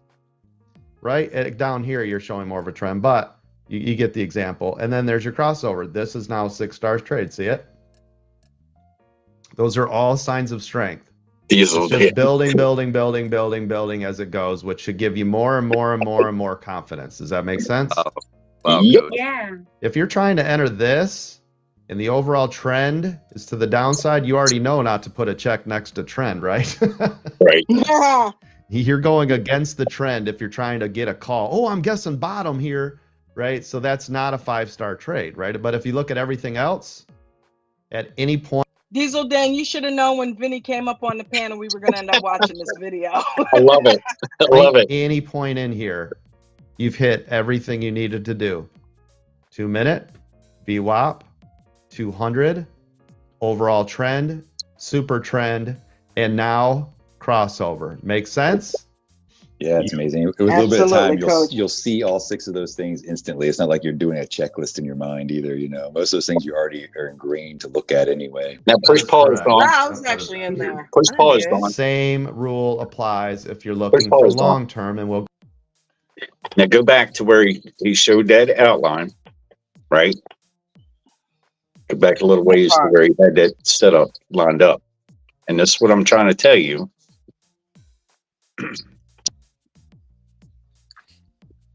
right? Down here, you're showing more of a trend, but you get the example. And then there's your crossover. This is now 6-star trade. See it? Those are all signs of strength. It's just building as it goes, which should give you more and more confidence. Does that make sense? Yeah. If you're trying to enter this and the overall trend is to the downside, you already know not to put a check next to trend, right? Right. Yeah. You're going against the trend if you're trying to get a call. Oh, I'm guessing bottom here, right? So that's not a 5-star trade, right? But if you look at everything else, at any point, Diesel Dan, you should have known when Vinny came up on the panel we were going to end up watching this video. I love it. I love it. Any point in here, you've hit everything you needed to do. 2-minute, VWAP, 200, overall trend, super trend, and now crossover. Make sense? Yeah, it's amazing. With a little bit of Absolutely, time, Coach. you'll see all 6 of those things instantly. It's not like you're doing a checklist in your mind either. You know, most of those things you already are ingrained to look at anyway. Now push pause, correct. Dawn. Wow, I was actually in there. Push I didn't pause, get it. Dawn. Same rule applies if you're Push looking for pause, Dawn. long term, and we'll Now go back to where he showed that outline, right? Go back a little ways to where he had that setup lined up. And this is what I'm trying to tell you.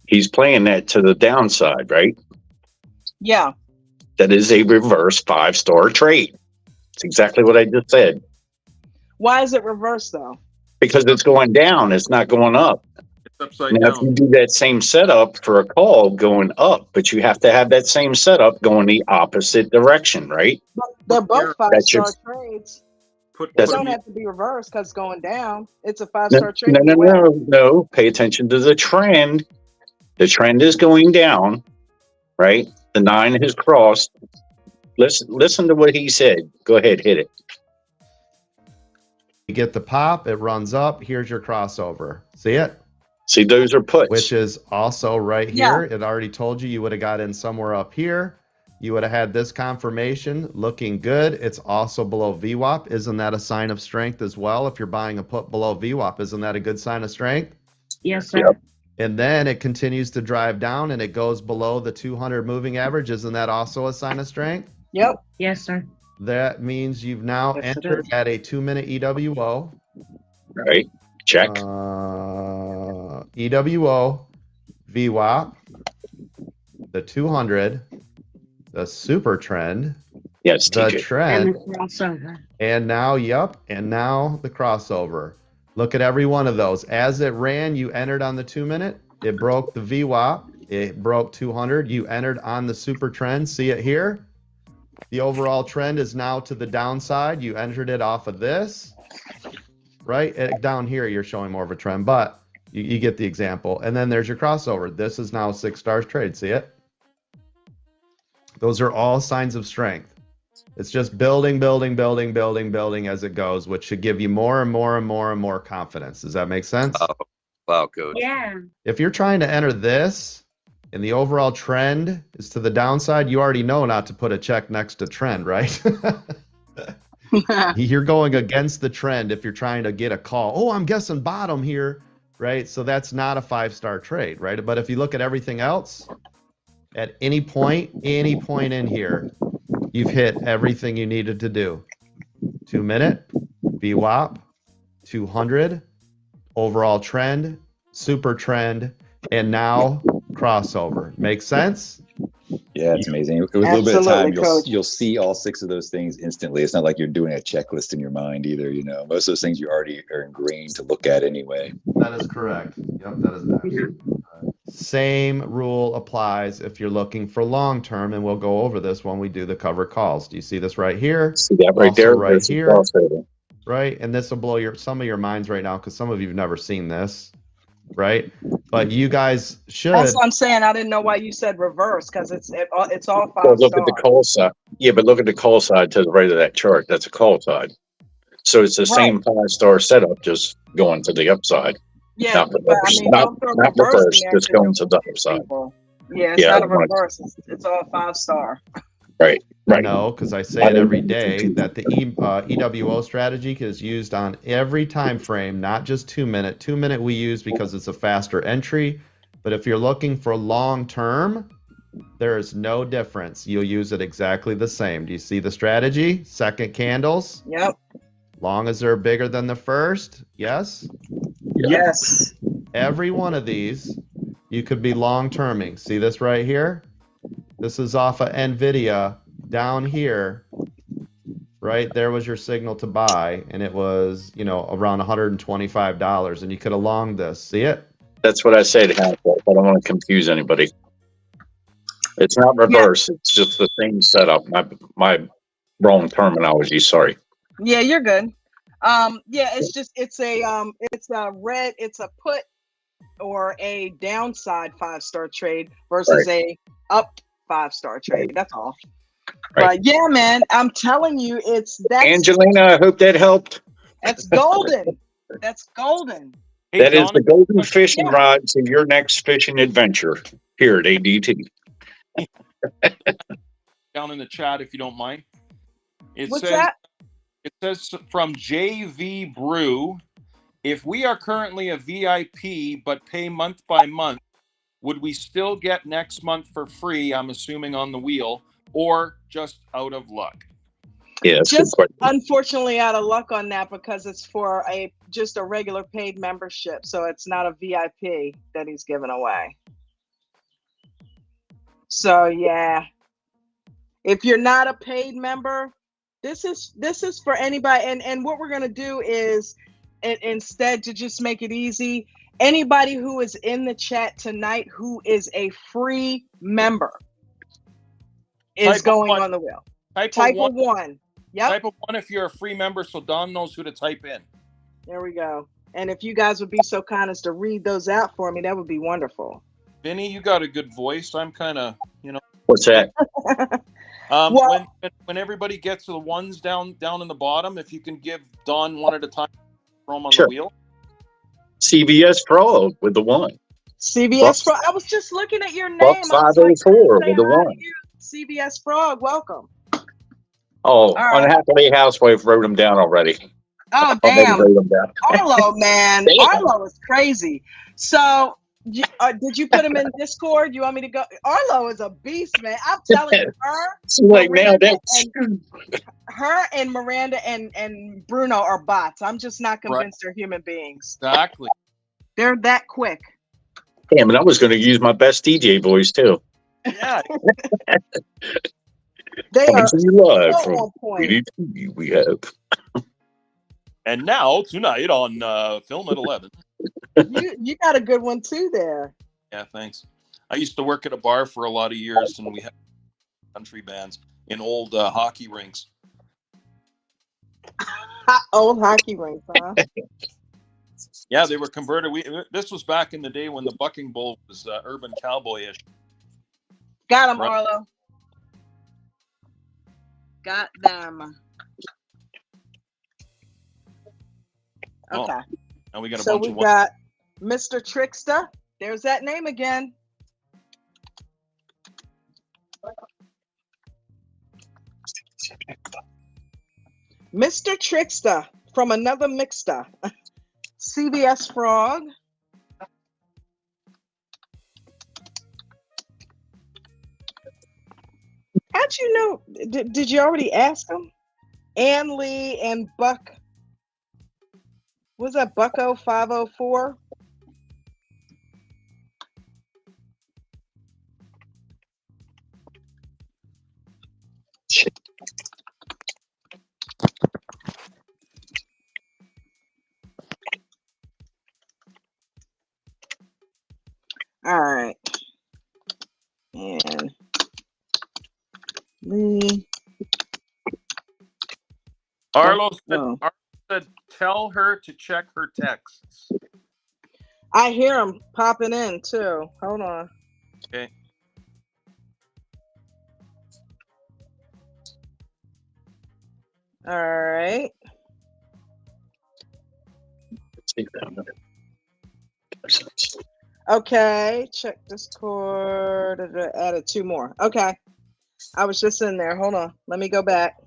He's playing that to the downside, right? Yeah. That is a reverse 5-star trade. It's exactly what I just said. Why is it reversed though? Because it's going down, it's not going up. It's upside Now, if down. you do that same setup for a call going up, but you have to have that same setup going the opposite direction, right? But they're both That's 5-star just- trades. Put, It That's- don't have to be reversed because it's going down. It's a No, 5-star trade. no, either way. no. Pay attention to the trend. The trend is going down, right? The 9 has crossed. Listen to what he said. Go ahead, hit it. you get the pop, it runs up. Here's your crossover. See it? See, those are puts. Which is also right Yeah. here. It already told you would have got in somewhere up here. You would have had this confirmation looking good. It's also below VWAP. Isn't that a sign of strength as well? If you're buying a put below VWAP, isn't that a good sign of strength? Yes, sir. Yep. And then it continues to drive down and it goes below the 200 moving average. Isn't that also a sign of strength? Yep. Yes, sir. That means you've now Yes, it entered is. at a 2-minute EWO. Right. Check. EWO, VWAP, the 200, the super trend, Yes, the TJ. And trend, the crossover. and now, and now the crossover. Look at every one of those. As it ran, you entered on the 2-minute. It broke the VWAP. It broke 200. You entered on the super trend. See it here? The overall trend is now to the downside. You entered it off of this, right? Down here, you're showing more of a trend, but you get the example. And then there's your crossover. This is now a 6-star trade. See it? Those are all signs of strength. It's just building as it goes, which should give you more and more confidence. Does that make sense? Wow, Coach. Yeah. If you're trying to enter this and the overall trend is to the downside, you already know not to put a check next to trend, right? You're going against the trend if you're trying to get a call. Oh, I'm guessing bottom here, right? So that's not a 5-star trade, right? But if you look at everything else, at any point in here, you've hit everything you needed to do. 2-minute, VWAP, 200, overall trend, super trend, and now crossover. Makes sense? Yeah, it's amazing. With a little bit of Absolutely, time, Coach. you'll see all 6 of those things instantly. It's not like you're doing a checklist in your mind either. You know, most of those things you already are ingrained to look at anyway. That is correct. Yep, that is absolutely correct. Same rule applies if you're looking for long term, and we'll go over this when we do the cover calls. Do you see this right here? See that right Also there? right There's the here. crossover. Right? And this will blow some of your minds right now because some of you have never seen this, right? But you guys should. That's what I'm saying. I didn't know why you said reverse because it's all 5 Well, look at the stars. call side. Yeah, but look at the call side to the right of that chart. That's a call side. So it's the same 5-star setup, just going to the upside. Yeah, Not but reverse. don't throw Not reverse reverse, in there just to going to the confuse upside. people. Yeah, it's Yeah, not a I want- reverse. It's all 5-star. Right. No, because I say it every day that the EWO strategy is used on every time frame, not just 2-minute. 2-minute we use because it's a faster entry. But if you're looking for long term, there is no difference. You'll use it exactly the same. Do you see the strategy? Second candles. Yep. Long as they're bigger than the first. Yes. Yes. Every one of these, you could be long terming. See this right here? This is off of NVIDIA down here. Right there was your signal to buy, and it was, around $125, and you could have longed this. See it? That's what I say to him. I don't want to confuse anybody. It's not reverse. It's just the same setup. My wrong terminology. Sorry. Yeah, you're good. Yeah, it's a put or a downside 5-star trade versus a up 5-star trade. That's all. Right. But yeah, man, I'm telling you, that's Angelina, I hope that helped. golden. That's golden. Hey, That is Don, the golden fishing Yeah. rod to your next fishing adventure here at ADT. down in the chat if you don't mind. It What's says that? it says from JV Brew, if we are currently a VIP but pay month by month, would we still get next month for free? I'm assuming on the wheel, or just out of luck? Yeah, that's a good Just question. unfortunately out of luck on that because it's for just a regular paid membership, so it's not a VIP that he's giving away. So yeah, if you're not a paid member, this is for anybody. And what we're gonna do is, instead, to just make it easy, anybody who is in the chat tonight who is a free member is going on the wheel. Type of one. Yep. Type of one if you're a free member, so Don knows who to type in. There we go. And if you guys would be so kind as to read those out for me, that would be wonderful. Vinny, you got a good voice. I'm kind of, What's that? Well, when everybody gets to the ones down in the bottom, if you can give Don one at a time, throw them on Sure. the wheel. CBS Pro with the one. CBS Frog. I was just looking at your name. Buck I was like, 504 say with the hi to one. you. CBS Frog, welcome. Oh, right. Unhappily Housewife wrote them down already. Oh, I'll maybe damn. write them down. Arlo, man. Damn. Arlo is crazy. So, did you put him in Discord? You want me to go? Arlo is a beast, man. I'm telling you, So like now her and Miranda and Bruno are bots. I'm just not convinced they're human beings. Exactly. They're that quick. Damn, and I was going to use my best DJ voice too. Yeah. They Coming are to you live so from on point. ADT, we have. And now tonight on Film at 11. You got a good one too there. Yeah, thanks. I used to work at a bar for a lot of years, and we had country bands in old hockey rinks. Old hockey rinks, huh? Yeah, they were converted. This was back in the day when the bucking bull was urban cowboyish. Got them, Right. Arlo. Got them. Oh, Okay. and we got a So bunch we of got Mr. Trickster. There's that name again. Mr. Trickster from another mixter. CBS Frog. How'd you know? Did you already ask him? Ann Lee and Buck. Was that Bucko 504? Shit. All right. And Lee. Arlo No. said, tell her to check her texts. I hear him popping in too. Hold on. Okay. All right. Okay. Check Discord. Added 2 more. Okay. I was just in there. Hold on. Let me go back.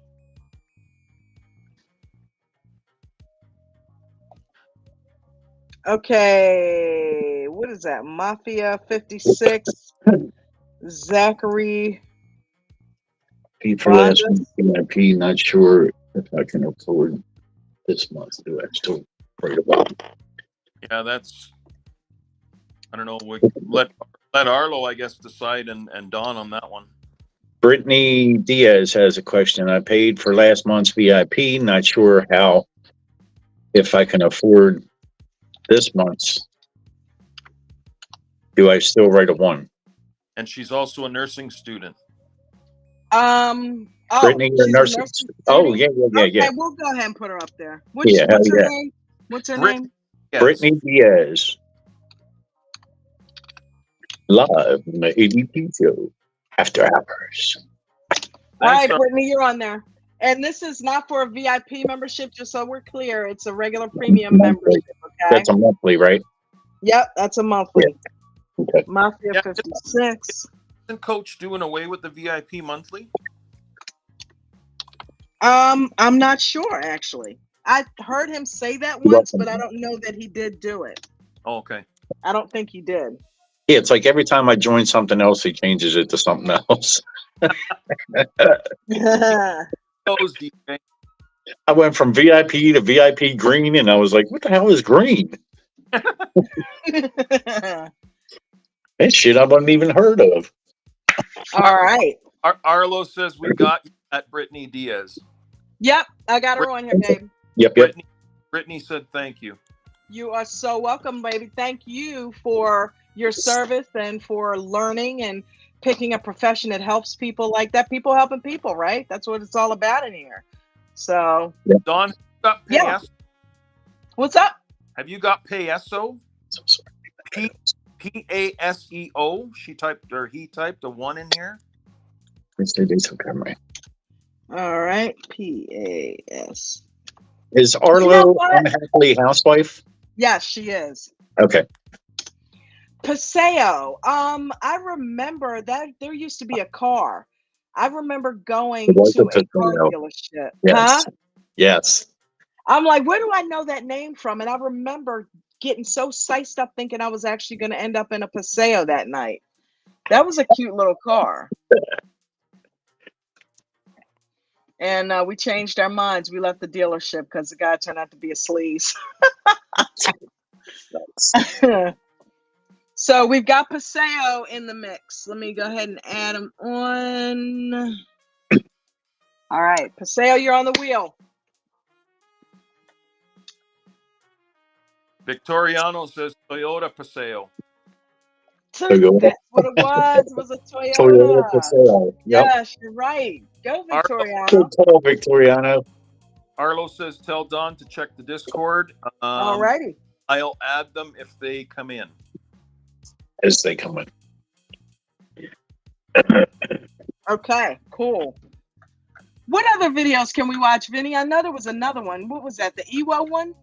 Okay. What is that? Mafia 56. Zachary. Paid for last month, VIP, not sure if I can afford this month. Do I still pray about it? Yeah, that's. I don't know. We let Arlo, I guess, decide and Don on that one. Brittany Diaz has a question. I paid for last month's VIP, not sure if I can afford this month's. Do I still write a 1? And she's also a nursing student. Brittany, she's a nursing. Oh, yeah. Okay, we'll go ahead and put her up there. What's her name? What's her name? Yes. Brittany Diaz. Live on the ADP show after hours. All right, Brittany, you're on there. And this is not for a VIP membership, just so we're clear. It's a regular premium Monthly. membership, okay? That's a monthly, right? Yep, that's a monthly. Okay. Mafia Yeah. 56. Isn't Coach doing away with the VIP monthly? I'm not sure actually. I heard him say that once, but I don't know that he did do it. Oh, okay. I don't think he did. Yeah, it's like every time I join something else, he changes it to something else. Those DJ. I went from VIP to VIP green, and I was like, "What the hell is green?" That shit I wasn't even heard of. All right. Arlo says we got you at Brittany Diaz. Yep, I got her on here, babe. Yep. Brittany said thank you. You are so welcome, baby. Thank you for your service and for learning and picking a profession that helps people like that. People helping people, right? That's what it's all about in here. So, Don, have you got Payeso? Yeah. What's up? Have you got Payeso? P-A-S-E-O. He typed a 1 in here. All right. P-A-S. Is Arlo unhappily housewife? Yes, she is. Okay. Paseo. I remember that there used to be a car. I remember going to a car dealership. Yes. Huh? Yes. I'm like, where do I know that name from? And I remember getting so sized up thinking I was actually going to end up in a Paseo that night. That was a cute little car. And we changed our minds. We left the dealership because the guy turned out to be a sleaze. So we've got Paseo in the mix. Let me go ahead and add him on. All right, Paseo, you're on the wheel. Victoriano says Toyota Paseo. Toyota. That's what it was. It was a Toyota. Toyota Paseo. Yep. Yes, you're right. Go, Victoriano. Good call, Victoriano. Arlo says tell Don to check the Discord. All righty. I'll add them if they come in. As they come in. Okay, cool. What other videos can we watch, Vinny? I know there was another one. What was that? The Ewo one?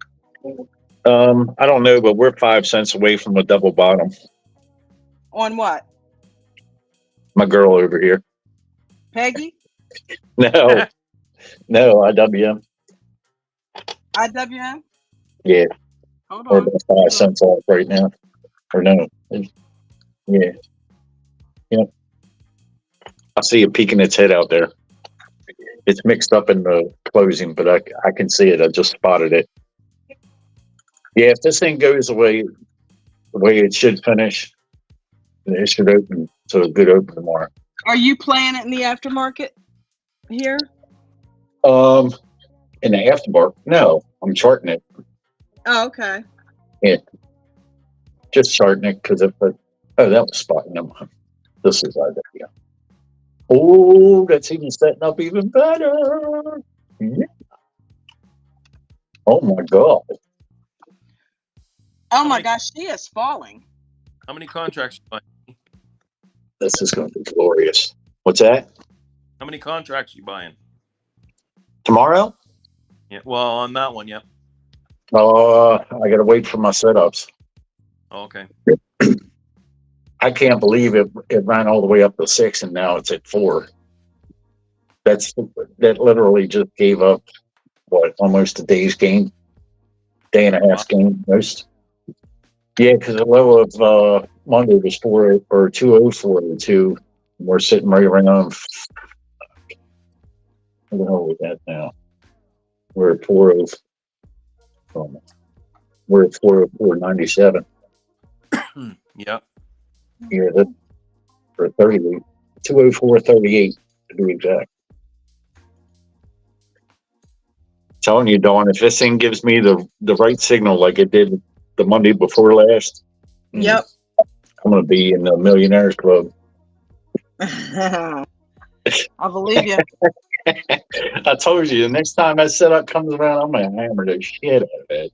I don't know, but we're 5 cents away from a double bottom. On what? My girl over here. Peggy? No. No, IWM. IWM? Yeah. Hold We're on. about 5 cents off right now. Or no. Yeah. Yep. I see it peeking its head out there. It's mixed up in the closing, but I can see it. I just spotted it. Yeah, if this thing goes the way it should finish, it should open to a good open tomorrow. Are you playing it in the aftermarket here? In the aftermarket? No, I'm charting it. Oh, okay. Yeah. Just charting it because that was spotting them. This is IWM. Oh, that's even setting up even better. Yeah. Oh my God. Oh my gosh, she is falling. How many contracts you buying? This is going to be glorious. What's that? How many contracts you buying? Tomorrow? Yeah, well, on that one, yep. I got to wait for my setups. Oh, okay. I can't believe it ran all the way up to 6 and now it's at 4. That literally just gave up almost a day's game, day and a half's game most. Yeah, because the low of Monday was 4 or 204.2. We're sitting right around. What the hell was that now? We're at 404. We're at 404.97. Yep. Yeah, that for 38, 204.38 to be exact. Telling you, Dawn, if this thing gives me the right signal like it did the Monday before last, Yep. I'm going to be in the Millionaires Club. I believe you. I told you, the next time that setup comes around, I'm going to hammer the shit out of it.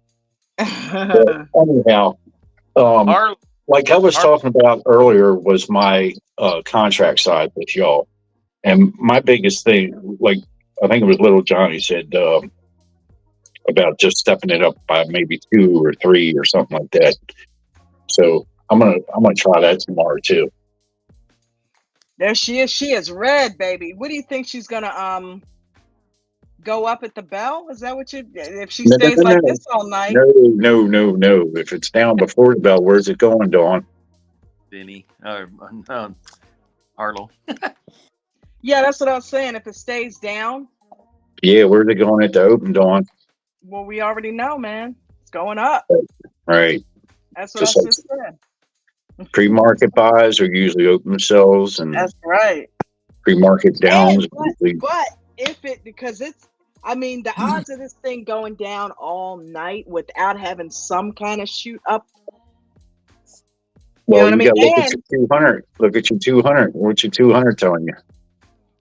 But anyhow, like I was talking about earlier, was my contract side with y'all. And my biggest thing, like I think it was Little Johnny said about just stepping it up by maybe 2 or 3 or something like that. So I'm gonna try that tomorrow too. There she is. She is red, baby. What do you think she's gonna go up at the bell? Is that what you? If she stays like this all night? No. If it's down before the bell, where's it going, Dawn? Vinny, Harlow. Yeah, that's what I was saying. If it stays down. Yeah, where's it going at the open, Dawn? Well, we already know, man. It's going up. Right. That's what I just said. Pre-market buys are usually open sales, and that's right. Pre-market downs. But if it, because it's, I mean, the odds of this thing going down all night without having some kind of shoot up. Well, you got to look at your 200. Look at your 200. What's your 200 telling you?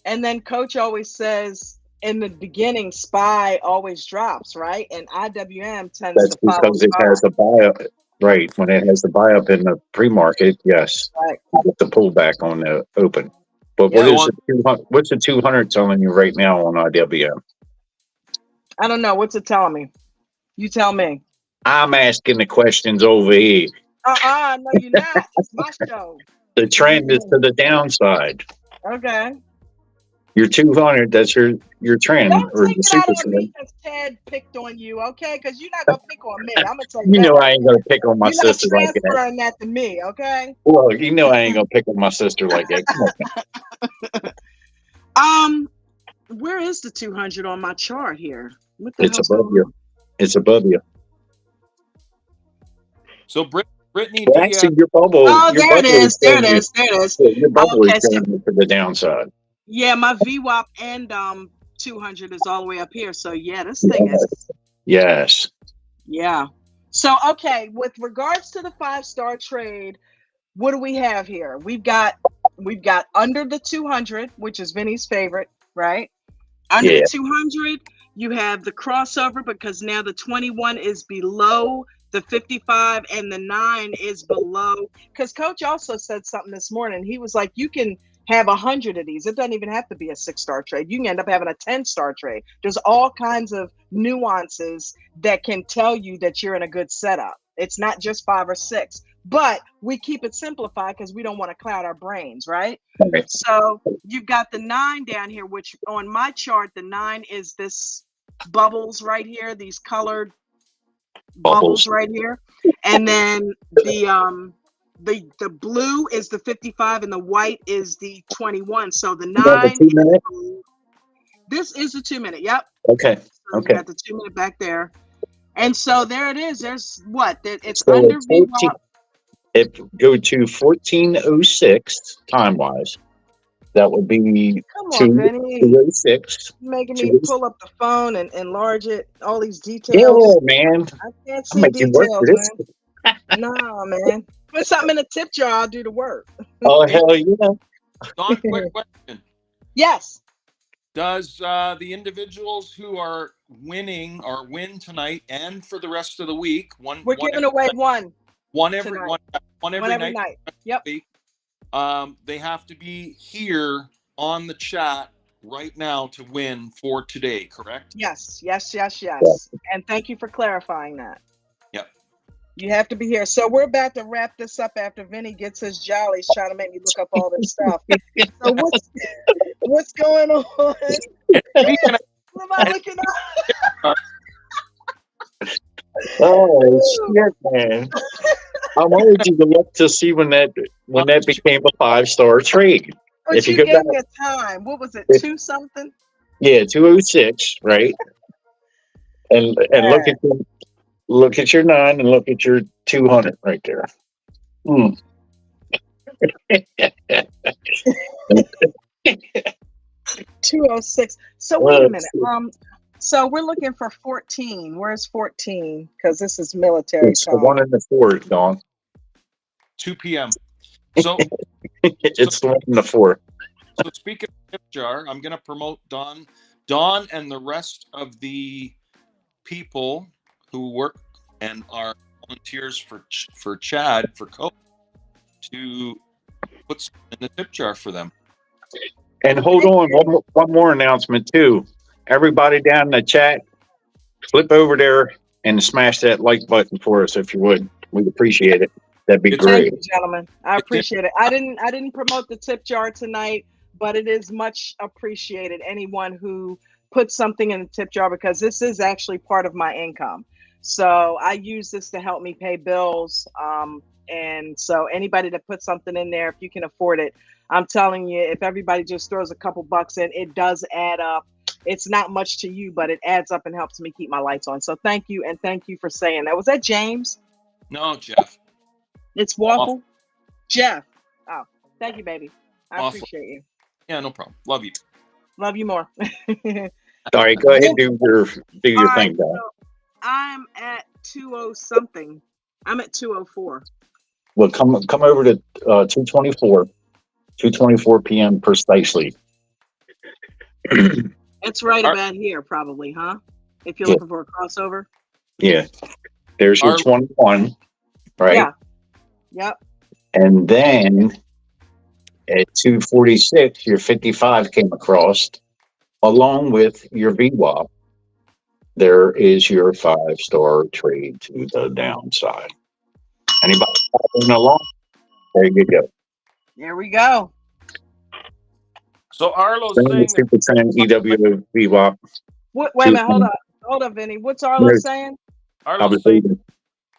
And then Coach always says in the beginning, SPY always drops, right? And IWM tends That's to follow because it has a buy up. Right. When it has the buy up in the pre-market, yes. Right. With the pullback on the open. But what's the 200 telling you right now on IWM? I don't know. What's it telling me? You tell me. I'm asking the questions over here. No, you're not. It's my show. The trend is to the downside. Okay. Your 200, that's your trend. Don't or take the it super out on trend. me because Ted picked on you, okay? Because you're not going to pick on me. I'm going to tell you You know that. I ain't going to pick on my sister like that. You're not transferring that to me, okay? Well, you know I ain't going to pick on my sister like that. Come on. Where is the 200 on my chart here? What the it's above you. It's above you. So Brittany, well, actually, your bubble. Oh, your there bubble it is. There it is. There it is. Your bubble is going to the downside. Yeah, my VWAP and 200 is all the way up here. So yeah, this thing is. Yes. Yeah. So okay, with regards to the 5-star trade, what do we have here? We've got under the 200, which is Vinny's favorite, right? Under the 200, you have the crossover because now the 21 is below the 55 and the 9 is below. Because Coach also said something this morning. He was like, you can have 100 of these. It doesn't even have to be a 6-star trade. You can end up having a 10-star trade. There's all kinds of nuances that can tell you that you're in a good setup. It's not just 5 or 6, but we keep it simplified because we don't want to cloud our brains, right? Okay. So you've got the 9 down here, which on my chart, the 9 is this bubbles right here, these colored bubbles right here. And then the blue is the 55 and the white is the 21. So the 9 this is the 2-minute. Yep. Okay. So you got the 2-minute back there. And so there it is. There's what? It's so under VWAP. If go to 1406 time wise, that would be 206. Making me pull up the phone and enlarge it. All these details. Yeah, man. I can't see details, man. No, man. Put something in the tip jar. I'll do the work. Oh, hell yeah. Dawn, quick question. Yes. Does the individuals who are winning or win tonight and for the rest of the week, we're giving away one every night. Yep. Week, they have to be here on the chat right now to win for today, correct? Yes. And thank you for clarifying that. Yep. You have to be here. So we're about to wrap this up after Vinny gets his jollies trying to make me look up all this stuff. So what's going on? What am I looking at? Oh shit, man! I wanted you to look to see when that became a 5-star trade. But if you gave me a time, what was it? 2 something? Yeah, 206, right? and look at your 9 and look at your 200 right there. 206. So wait a minute. So we're looking for 14. Where's 14? Because this is military. It's the 1 and the 4, Dawn. 2 p.m. So it's the 1 and the 4. So speaking of tip jar, I'm going to promote Dawn and the rest of the people who work and are volunteers for Chad, for Coach, to put in the tip jar for them. And hold on, one more announcement too. everybody down in the chat, flip over there and smash that like button for us if you would. We'd appreciate it. That'd be It's Thank great. you, gentlemen. I appreciate it. I didn't promote the tip jar tonight, but it is much appreciated. Anyone who puts something in the tip jar, because this is actually part of my income. So I use this to help me pay bills. And so anybody that puts something in there, if you can afford it, I'm telling you, if everybody just throws a couple bucks in, it does add up. It's not much to you, but it adds up and helps me keep my lights on. So thank you, and thank you for saying that. Was that James? No, Jeff. It's Waffle. Jeff. Oh, thank you, baby. I Waffle. appreciate you. Yeah, no problem. Love you. Love you more. All right, go ahead, do your thing, Don. So I'm at 20 something. I'm at 204. Well, come over to 2:24 p.m. precisely. It's right about here, probably, huh? If you're looking for a crossover. Yeah. There's your 21, right? Yeah. Yep. And then at 2:46, your 55 came across, along with your VWAP. There is your 5-star trade to the downside. Anybody following along? There you go. There we go. So Arlo's saying Super Trend EWO VWAP. Wait a minute, hold up, Vinny. What's Arlo saying? Arlo's saying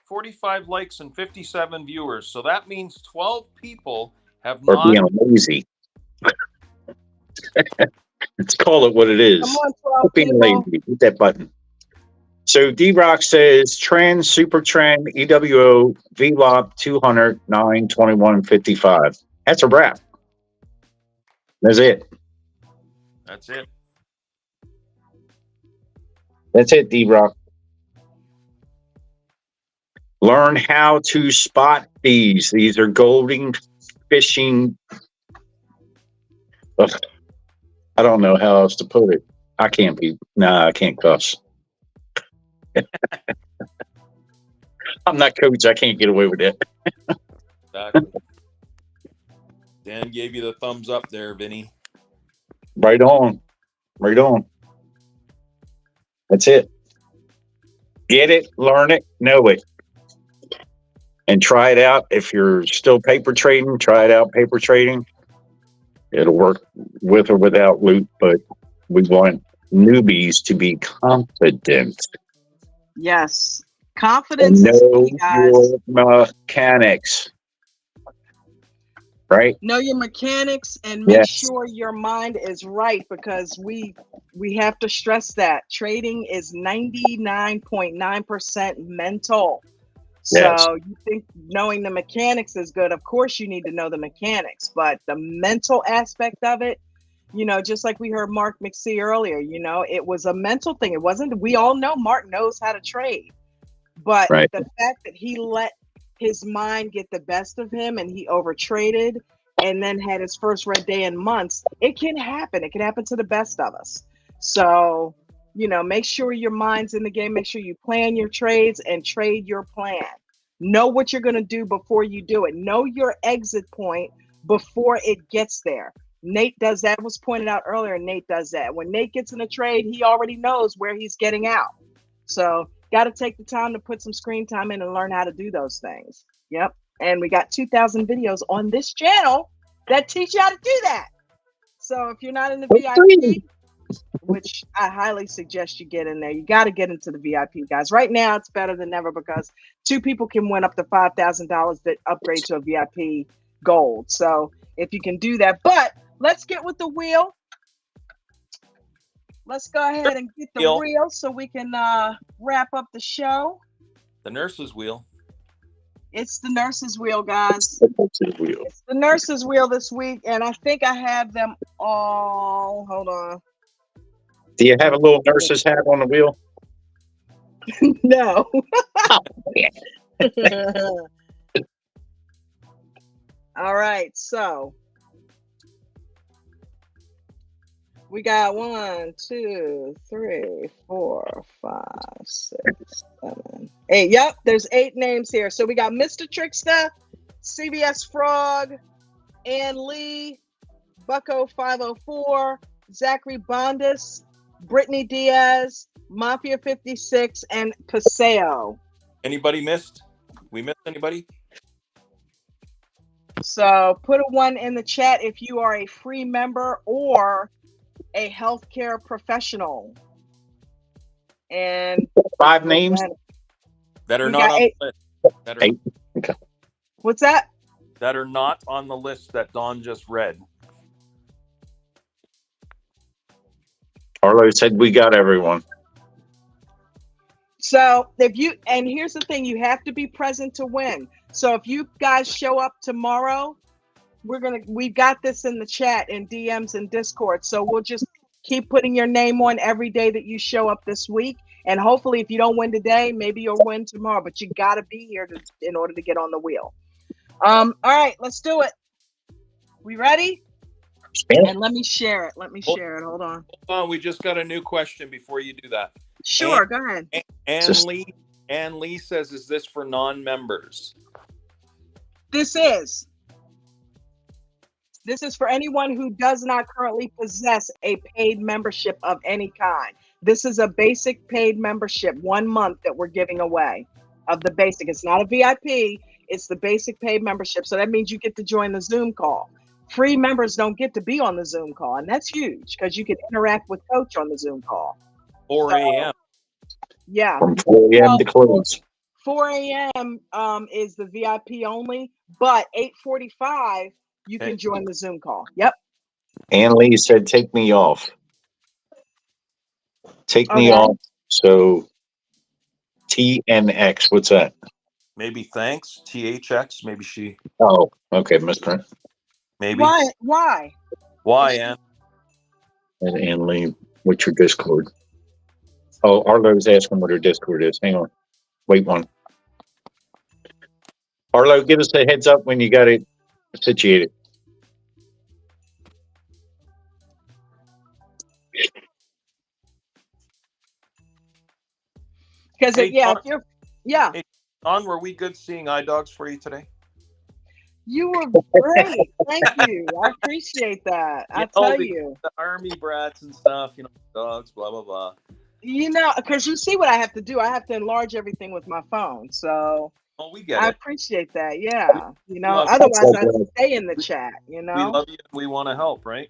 45 likes and 57 viewers. So that means 12 people have Or not being lazy. Let's call it what it is. Come on, 12 Being people. lazy. Hit that button. So D-Rock says Trend, Super Trend, EWO, VWAP 200, 9, 21, 55. That's a wrap. That's it. That's it. That's it, D-Rock. Learn how to spot these. These are golden fishing. Ugh. I don't know how else to put it. I can't cuss. I'm not coach. I can't get away with that. Exactly. Dan gave you the thumbs up there, Vinny. Right on. Right on. That's it. Get it, learn it, know it. And try it out. If you're still paper trading, try it out paper trading. It'll work with or without loot, but we want newbies to be confident. Yes. Confidence and is know key, guys. your mechanics. Right? Know your mechanics and make Yes. sure your mind is right, because we have to stress that trading is 99.9% mental. Yes. So you think knowing the mechanics is good. Of course you need to know the mechanics, but the mental aspect of it, just like we heard Mark McSee earlier, it was a mental thing. It wasn't, we all know Mark knows how to trade, but Right. the fact that he let his mind get the best of him and he overtraded and then had his first red day in months, it can happen. It can happen to the best of us. So, make sure your mind's in the game. Make sure you plan your trades and trade your plan. Know what you're going to do before you do it. Know your exit point before it gets there. Nate does that. It was pointed out earlier. Nate does that. When Nate gets in a trade, he already knows where he's getting out. So got to take the time to put some screen time in and learn how to do those things. Yep. And we got 2,000 videos on this channel that teach you how to do that. So if you're not in the VIP, which I highly suggest you get in there, you got to get into the VIP, guys. Right now, it's better than ever because 2 people can win up to $5,000 that upgrade to a VIP gold. So if you can do that, but let's get with the wheel. Let's go ahead and get the wheel so we can wrap up the show. The nurse's wheel. It's the nurse's wheel, guys. Wheel. It's the nurse's wheel this week, and I think I have them all. Hold on. Do you have a little nurse's hat on the wheel? No. All right, so we got 1, 2, 3, 4, 5, 6, 7, 8. Yep, there's 8 names here. So we got Mr. Trickster, CBS Frog, Ann Lee, Bucko 504, Zachary Bondis, Brittany Diaz, Mafia 56, and Paseo. Anybody missed? We missed anybody? So put a 1 in the chat if you are a free member or a healthcare professional. And 5 names that are we not got on 8. the list. That are, 8. Okay. What's that? that are not on the list that Dawn just read. Arlo said we got everyone. So if you, and here's the thing, you have to be present to win. So if you guys show up tomorrow, we've got this in the chat in DMs and Discord. So we'll just keep putting your name on every day that you show up this week. And hopefully if you don't win today, maybe you'll win tomorrow, but you got to be here in order to get on the wheel. All right, let's do it. We ready? Yeah. And let me share it. Hold on. Hold on, we just got a new question before you do that. Sure, go ahead. Ann Lee says, is this for non-members? This is for anyone who does not currently possess a paid membership of any kind. This is a basic paid membership, 1 month that we're giving away of the basic. It's not a VIP, it's the basic paid membership. So that means you get to join the Zoom call. Free members don't get to be on the Zoom call, and that's huge because you can interact with Coach on the Zoom call. 4 a.m. Yeah. From 4 a.m. to close. 4 a.m. Is the VIP only, but 8:45 you can join the Zoom call. Yep. Ann Lee said, take me off. Take me off. So TNX, what's that? Maybe thanks. THX. Maybe she. Oh, okay, misprint. Maybe. Why? Why, Ann? And Ann Lee, what's your Discord? Oh, Arlo's asking what her Discord is. Hang on. Wait one. Arlo, give us a heads up when you got it situated. Because Hey, if Dawn, you're Hey, Dawn, were we good seeing iDogs for you today? You were great. Thank you. I appreciate that. I tell you. The army brats and stuff, dogs, blah, blah, blah. Because you see what I have to do. I have to enlarge everything with my phone. So we get I it. appreciate that. Yeah. love Otherwise I'd stay in the chat, We love you. We want to help, right?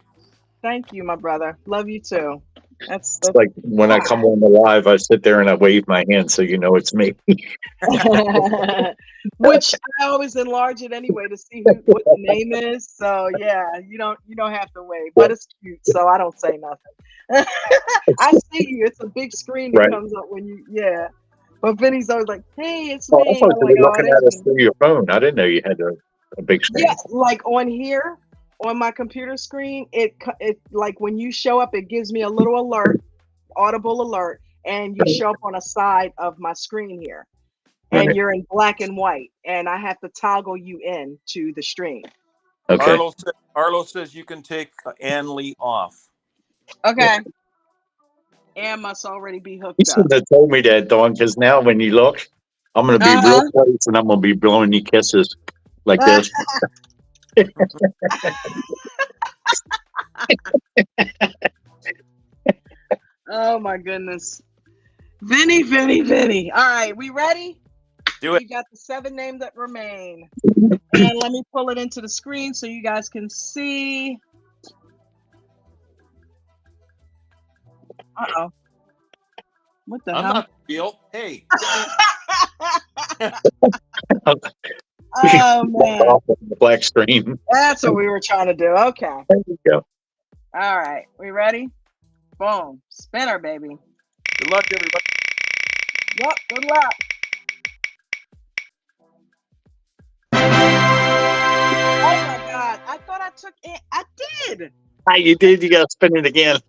Thank you, my brother. Love you too. That's like when I come on the live, I sit there and I wave my hand so you know it's me. Which I always enlarge it anyway to see what the name is. So yeah, you don't have to wave, but it's cute, so I don't say nothing. I see you. It's a big screen that comes up when you But Vinny's always like, "Hey, it's me." I thought you were looking at us me. through your phone. I didn't know you had a big screen. Yeah, like on here. On my computer screen, it like when you show up, it gives me a little alert, audible alert, and you show up on a side of my screen here, and you're in black and white, and I have to toggle you in to the stream. Okay. Arlo says you can take Ann Lee off. Okay. Ann must already be hooked You up. should have told me that, Dawn, because now when you look, I'm going to be real close and I'm going to be blowing you kisses like this. Oh my goodness. Vinny. All right, we ready? Do it. You got the 7 names that remain. And let me pull it into the screen so you guys can see. Uh-oh. What the hell? I'm not real. Hey. Oh man. The black screen. That's what we were trying to do. Okay. There you go. All right. We ready? Boom. Spinner, baby. Good luck, everybody. Yep. Good luck. Oh my God. I thought I took it. I did. Ah, you did. You got to spin it again.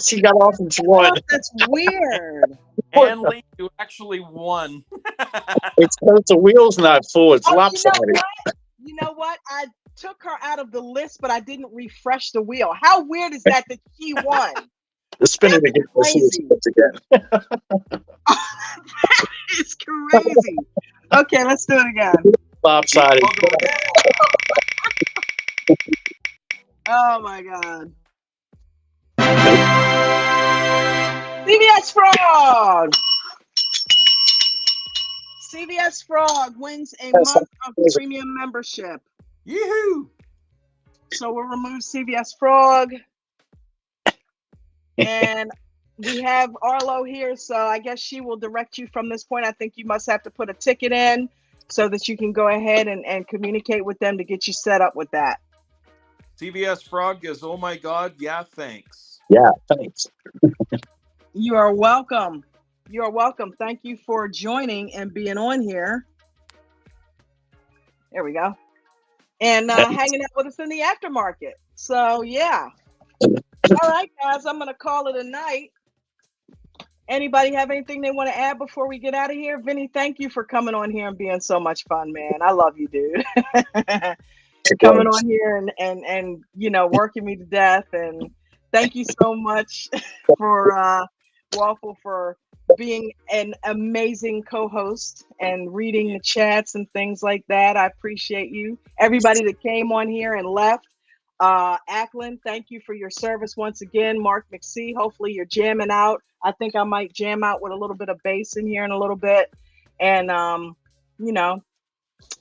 She got off and she won. Oh, that's weird. Ann Lee, you actually won. It's because the wheel's not full. It's lopsided. You know what? I took her out of the list, but I didn't refresh the wheel. How weird is that she won? Let's spin it again. Let's see what it again. It's crazy. Okay, let's do it again. Lopsided. Oh my God. CVS Frog. CVS Frog wins a month of premium membership. Yoo-hoo! So we'll remove CVS Frog. And we have Arlo here, so I guess she will direct you from this point. I think you must have to put a ticket in so that you can go ahead and communicate with them to get you set up with that. CVS Frog is, oh my God, yeah, thanks. Yeah, thanks. You are welcome. You are welcome. Thank you for joining and being on here. There we go. And hanging out with us in the aftermarket. So, yeah. All right, guys, I'm going to call it a night. Anybody have anything they want to add before we get out of here? Vinny, thank you for coming on here and being so much fun, man. I love you, dude. Coming on here and you know, working me to death. And thank you so much for Waffle for being an amazing co-host and reading the chats and things like that. I appreciate you. Everybody that came on here and left. Ackland, thank you for your service once again. Mark McSee, hopefully you're jamming out. I think I might jam out with a little bit of bass in here in a little bit. And you know,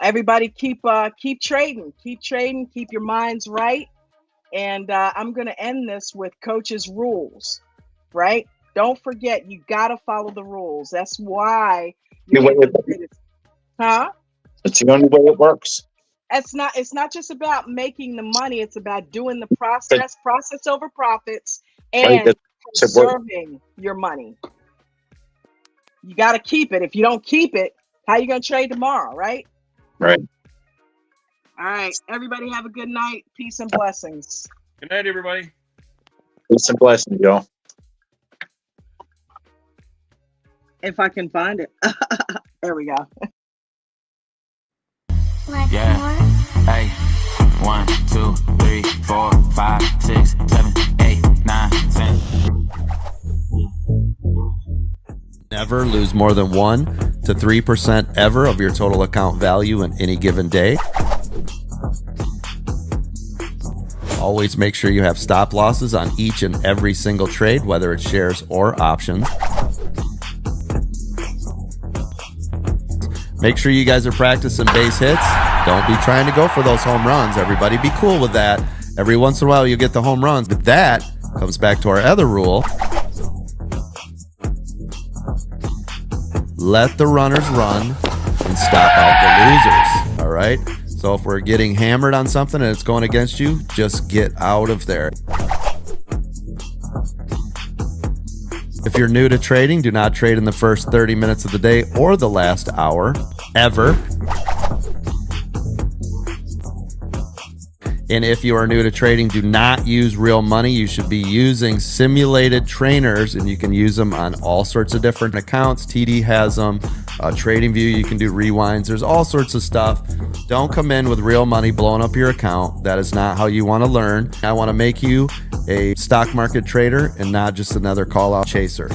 everybody keep trading, keep your minds right. And I'm gonna end this with Coach's rules, right? Don't forget, you gotta follow the rules. That's why huh? It's the only way it works. It's not just about making the money, it's about doing the process over profits, and preserving your money. You got to keep it. If you don't keep it, how you going to trade tomorrow, right? Right. All right. Everybody have a good night. Peace and blessings. Good night, everybody. Peace and blessings, y'all. If I can find it. There we go. Yeah. Hey. 1, 2, 3, 4, 5, 6, 7, 8, 9, 10. Never lose more than 1 to 3% ever of your total account value in any given day. Always make sure you have stop losses on each and every single trade, whether it's shares or options. Make sure you guys are practicing base hits. Don't be trying to go for those home runs. Everybody be cool with that. Every once in a while you get the home runs, but that comes back to our other rule. Let the runners run and stop out the losers. All right? So if we're getting hammered on something and it's going against you, just get out of there. If you're new to trading, do not trade in the first 30 minutes of the day or the last hour, ever. And if you are new to trading, do not use real money. You should be using simulated trainers, and you can use them on all sorts of different accounts. TD has them. TradingView, you can do rewinds. There's all sorts of stuff. Don't come in with real money blowing up your account. That is not how you want to learn. I want to make you a stock market trader and not just another call-out chaser.